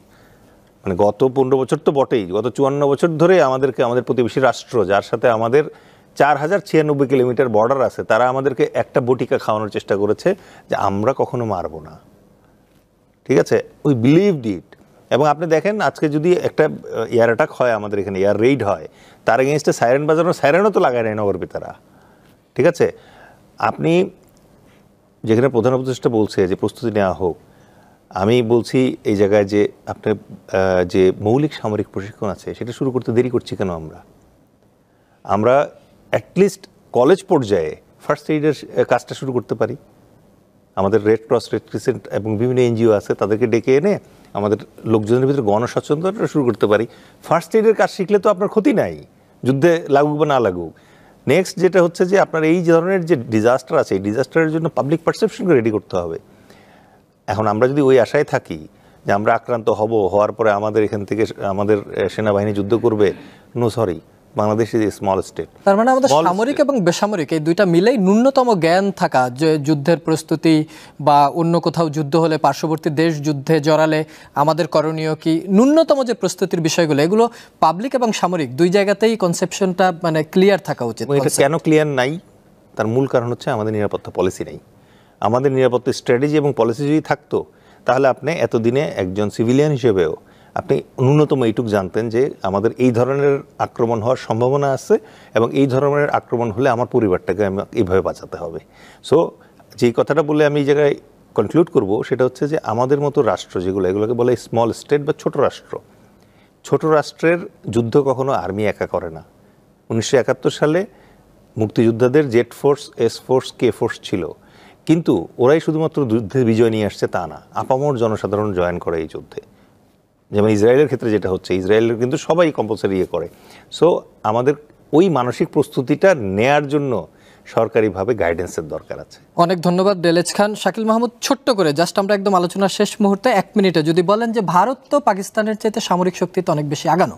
মানে গত 15 বছর তো বটেই, গত 54 বছর ধরে আমাদের প্রতিবেশী রাষ্ট্র যার সাথে আমাদের 4096 কিলোমিটার বর্ডার আছে, তারা আমাদেরকে একটা বটিকা খাওয়ানোর চেষ্টা করেছে যে আমরা কখনো মারবো না। ঠিক আছে, উই বিলিভড ইট। এবং আপনি দেখেন আজকে যদি একটা এয়ার অ্যাটাক হয় আমাদের এখানে, এয়ার রেইড হয়, তার এগেনস্টে সাইরেন বাজানো, সাইরেনও তো লাগায় নাই নগরপিতারা। ঠিক আছে, আপনি যেখানে প্রধান উপদেষ্টা বলছে যে প্রস্তুতি নেওয়া হোক, আমি বলছি এই জায়গায় যে আপনার যে মৌলিক সামরিক প্রশিক্ষণ আছে সেটা শুরু করতে দেরি করছি কেন? আমরা অ্যাটলিস্ট কলেজ পর্যায়ে ফার্স্ট এইডের কাজটা শুরু করতে পারি। আমাদের রেড ক্রস, রেড ক্রিসেন্ট এবং বিভিন্ন এনজিও আছে, তাদেরকে ডেকে এনে আমাদের লোকজনের ভিতরে গণসচেতনতা শুরু করতে পারি। ফার্স্ট এইডের কাজ শিখলে তো আপনার ক্ষতি নাই, যুদ্ধে লাগুক বা না লাগুক। নেক্সট যেটা হচ্ছে যে আপনার এই ধরনের যে ডিজাস্টার আছে, এই ডিজাস্টারের জন্য পাবলিক পারসেপশনকে রেডি করতে হবে। এখন আমরা যদি ওই আশায় থাকি যে আমরা আক্রান্ত হওয়ার পরে আমাদের এখান থেকে আমাদের সেনাবাহিনী যুদ্ধ করবে, no sorry, Bangladesh is a small state. তার মানে আমাদের সামরিক এবং বেসামরিক এই দুইটা মিলেই ন্যূনতম জ্ঞান থাকা, যে যুদ্ধের প্রস্তুতি বা অন্য কোথাও যুদ্ধ হলে, পার্শ্ববর্তী দেশ যুদ্ধে জড়ালে আমাদের করণীয় কি, ন্যূনতম যে প্রস্তুতির বিষয়গুলো, এগুলো পাবলিক এবং সামরিক দুই জায়গাতেই কনসেপশনটা মানে ক্লিয়ার থাকা উচিত। এটা কেন ক্লিয়ার নাই? তার মূল কারণ হচ্ছে আমাদের নিরাপত্তা পলিসি নেই। আমাদের নিরাপত্তা স্ট্র্যাটেজি এবং পলিসি যদি থাকতো তাহলে আপনি এতদিনে একজন সিভিলিয়ান হিসেবেও আপনি ন্যূনতম এইটুক জানতেন যে আমাদের এই ধরনের আক্রমণ হওয়ার সম্ভাবনা আছে এবং এই ধরনের আক্রমণ হলে আমার পরিবারটাকে আমি এইভাবে বাঁচাতে হবে। সো যেই কথাটা বলে আমি এই জায়গায় কনক্লুড করব সেটা হচ্ছে যে আমাদের মতো রাষ্ট্র যেগুলো, এগুলোকে বলে স্মল স্টেট বা ছোট রাষ্ট্র, ছোট রাষ্ট্রের যুদ্ধ কখনো আর্মি একা করে না। 1971 সালে মুক্তিযোদ্ধাদের Z force, S force, K force ছিল, কিন্তু ওরাই শুধুমাত্র যুদ্ধে বিজয় নিয়ে আসছে তা না, আপামর জনসাধারণ জয়েন করে এই যুদ্ধে। যেমন ইসরায়েলের ক্ষেত্রে যেটা হচ্ছে, ইসরায়েলের কিন্তু সবাই কম্পালসারি করে। সো আমাদের ওই মানসিক প্রস্তুতিটা নেয়ার জন্য সরকারিভাবে গাইডেন্সের দরকার আছে। অনেক ধন্যবাদ দেলেজ খান। শাকিল মাহমুদ, ছোট্ট করে জাস্ট আমরা একদম আলোচনার শেষ মুহূর্তে 1 মিনিটে যদি বলেন যে ভারত তো পাকিস্তানের চাইতে সামরিক শক্তিতে অনেক বেশি আগানো,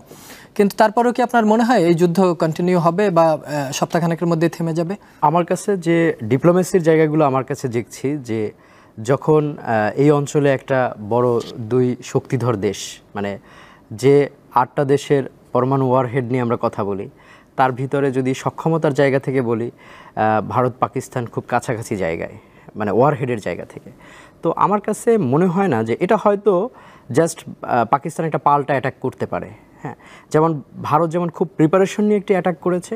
কিন্তু তারপরেও কি আপনার মনে হয় এই যুদ্ধ কন্টিনিউ হবে বা সপ্তাহখানেকের মধ্যে থেমে যাবে? আমার কাছে যে ডিপ্লোমেসির জায়গাগুলো আমার কাছে দেখছি যে যখন এই অঞ্চলে একটা বড় দুই শক্তিধর দেশ, মানে যে 8টা দেশের পরমাণু ওয়ারহেড নিয়ে আমরা কথা বলি, তার ভিতরে যদি সক্ষমতার জায়গা থেকে বলি, ভারত পাকিস্তান খুব কাছাকাছি জায়গায়, মানে ওয়ারহেডের জায়গা থেকে। তো আমার কাছে মনে হয় না যে এটা হয়তো জাস্ট পাকিস্তান একটা পাল্টা অ্যাটাক করতে পারে। হ্যাঁ, যেমন ভারত যেমন খুব প্রিপারেশন নিয়ে একটি অ্যাটাক করেছে,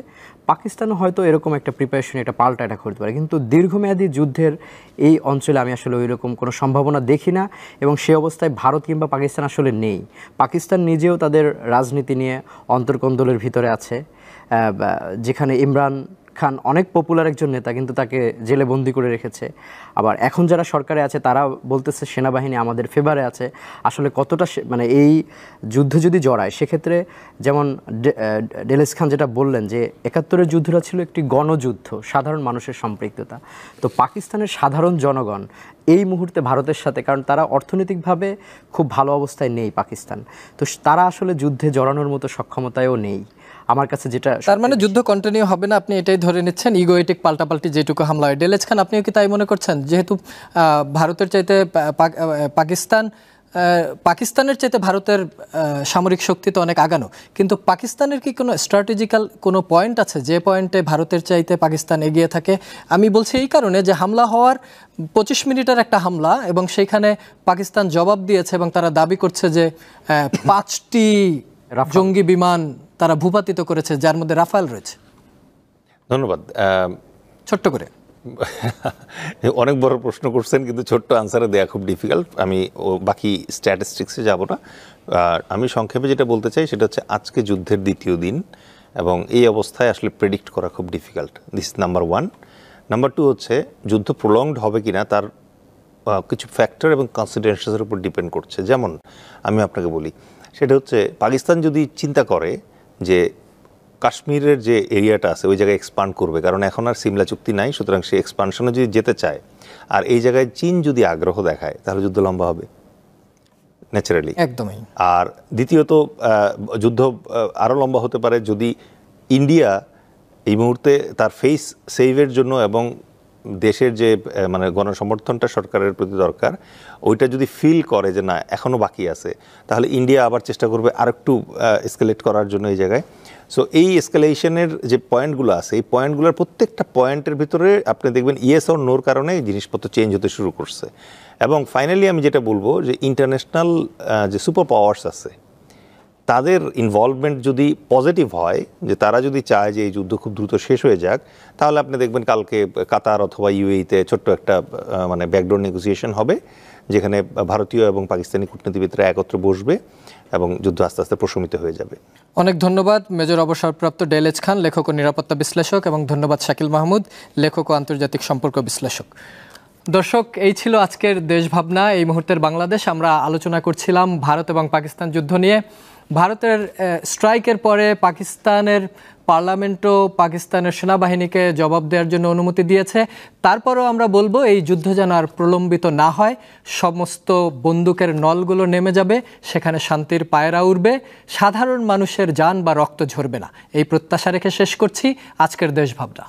পাকিস্তানও হয়তো এরকম একটা প্রিপারেশন, একটা পাল্টা অ্যাটাক করতে পারে। কিন্তু দীর্ঘমেয়াদী যুদ্ধের এই অঞ্চলে আমি আসলে ওই রকম কোনো সম্ভাবনা দেখি না, এবং সে অবস্থায় ভারত কিংবা পাকিস্তান আসলে নেই। পাকিস্তান নিজেও তাদের রাজনীতি নিয়ে অন্তর্কন্দলের ভিতরে আছে, যেখানে ইমরান খান অনেক পপুলার একজন নেতা, কিন্তু তাকে জেলে বন্দি করে রেখেছে। আবার এখন যারা সরকারে আছে তারা বলতেছে সেনাবাহিনী আমাদের ফেভারে আছে। আসলে কতটা মানে এই যুদ্ধ যদি জড়ায়, সেক্ষেত্রে যেমন ডেলেজ খান যেটা বললেন যে 71-এর যুদ্ধটা ছিল একটি গণযুদ্ধ, সাধারণ মানুষের সম্পৃক্ততা। তো পাকিস্তানের সাধারণ জনগণ এই মুহূর্তে ভারতের সাথে, কারণ তারা অর্থনৈতিকভাবে খুব ভালো অবস্থায় নেই পাকিস্তান, তো তারা আসলে যুদ্ধে জড়ানোর মতো সক্ষমতায়ও নেই আমার কাছে। যেটা তার মানে যুদ্ধ কন্টিনিউ হবে না, আপনি এটাই ধরে নিচ্ছেন, ইগোয়েটিক পাল্টাপাল্টি যেটুকু হামলা হয়। ডেলেজ খান, আপনিও কি তাই মনে করছেন? যেহেতু ভারতের চাইতে পাকিস্তানের চাইতে ভারতের সামরিক শক্তি তো অনেক আগানো, কিন্তু পাকিস্তানের কি কোনো স্ট্র্যাটেজিক্যাল কোনো পয়েন্ট আছে যে পয়েন্টে ভারতের চাইতে পাকিস্তান এগিয়ে থাকে? আমি বলছি এই কারণে যে হামলা হওয়ার 25 মিনিটের একটা হামলা, এবং সেইখানে পাকিস্তান জবাব দিয়েছে এবং তারা দাবি করছে যে 5টি জঙ্গি বিমান তারা ভূপাতিত করেছে, যার মধ্যে রাফাল রয়েছে। ধন্যবাদ। ছোট্ট করে অনেক বড় প্রশ্ন করছেন, কিন্তু ছোট্ট আনসারে দেওয়া খুব ডিফিকাল্ট। আমি বাকি স্ট্যাটিস্টিক্সে যাব না। আমি সংক্ষেপে যেটা বলতে চাই সেটা হচ্ছে আজকে যুদ্ধের 2য় দিন, এবং এই অবস্থায় আসলে প্রেডিক্ট করা খুব ডিফিকাল্ট। This number 1। নাম্বার 2 হচ্ছে যুদ্ধ প্রলংড হবে কিনা তার কিছু ফ্যাক্টর এবং কনসিডারেশনের উপর ডিপেন্ড করছে। যেমন আমি আপনাকে বলি, সেটা হচ্ছে পাকিস্তান যদি চিন্তা করে যে কাশ্মীরের যে এরিয়াটা আছে ওই জায়গায় এক্সপান্ড করবে, কারণ এখন আর সিমলা চুক্তি নাই, সুতরাং সে এক্সপানশনে যদি যেতে চায়, আর এই জায়গায় চীন যদি আগ্রহ দেখায়, তাহলে যুদ্ধ লম্বা হবে ন্যাচারালি। একদমই। আর দ্বিতীয়ত যুদ্ধ আরও লম্বা হতে পারে যদি ইন্ডিয়া এই মুহূর্তে তার ফেস সেভের জন্য এবং দেশের যে মানে গণসমর্থনটা সরকারের প্রতি দরকার, ওইটা যদি ফিল করে যে না এখনও বাকি আছে, তাহলে ইন্ডিয়া আবার চেষ্টা করবে আরেকটু এসকেলেট করার জন্য এই জায়গায়। সো এই এসকেলেশনের যে পয়েন্টগুলো আছে, এই পয়েন্টগুলোর প্রত্যেকটা পয়েন্টের ভিতরে আপনি দেখবেন ইয়েস অর নোর কারণে জিনিসপত্র চেঞ্জ হতে শুরু করছে। এবং ফাইনালি আমি যেটা বলবো যে ইন্টারন্যাশনাল যে সুপার পাওয়ার্স আছে তাদের ইনভলভমেন্ট যদি পজিটিভ হয়, যে তারা যদি চায় যে এই যুদ্ধ খুব দ্রুত শেষ হয়ে যাক, তাহলে আপনি দেখবেন কালকে কাতার অথবা ইউএইতে ছোট্ট একটা মানে ব্যাকডোর নেগোসিয়েশন হবে, যেখানে ভারতীয় এবং পাকিস্তানি কূটনীতিবিদরা একত্রে বসবে এবং যুদ্ধ আস্তে আস্তে প্রশমিত হয়ে যাবে। অনেক ধন্যবাদ মেজর অবসরপ্রাপ্ত ডেলেজ খান, লেখক ও নিরাপত্তা বিশ্লেষক, এবং ধন্যবাদ শাকিল মাহমুদ, লেখক ও আন্তর্জাতিক সম্পর্ক বিশ্লেষক। দর্শক, এই ছিল আজকের দেশ ভাবনা, এই মুহূর্তের বাংলাদেশ। আমরা আলোচনা করছিলাম ভারত এবং পাকিস্তান যুদ্ধ নিয়ে। ভারতের স্ট্রাইকের পরে পাকিস্তানের পার্লামেন্টও পাকিস্তানের সেনাবাহিনীকে জবাব দেওয়ার জন্য অনুমতি দিয়েছে। তারপরেও আমরা বলবো এই যুদ্ধ যেন আর প্রলম্বিত না হয়, সমস্ত বন্দুকের নলগুলো নেমে যাবে, সেখানে শান্তির পায়রা উঠবে, সাধারণ মানুষের জান বা রক্ত ঝরবে না, এই প্রত্যাশা রেখে শেষ করছি আজকের দেশ ভাবনা।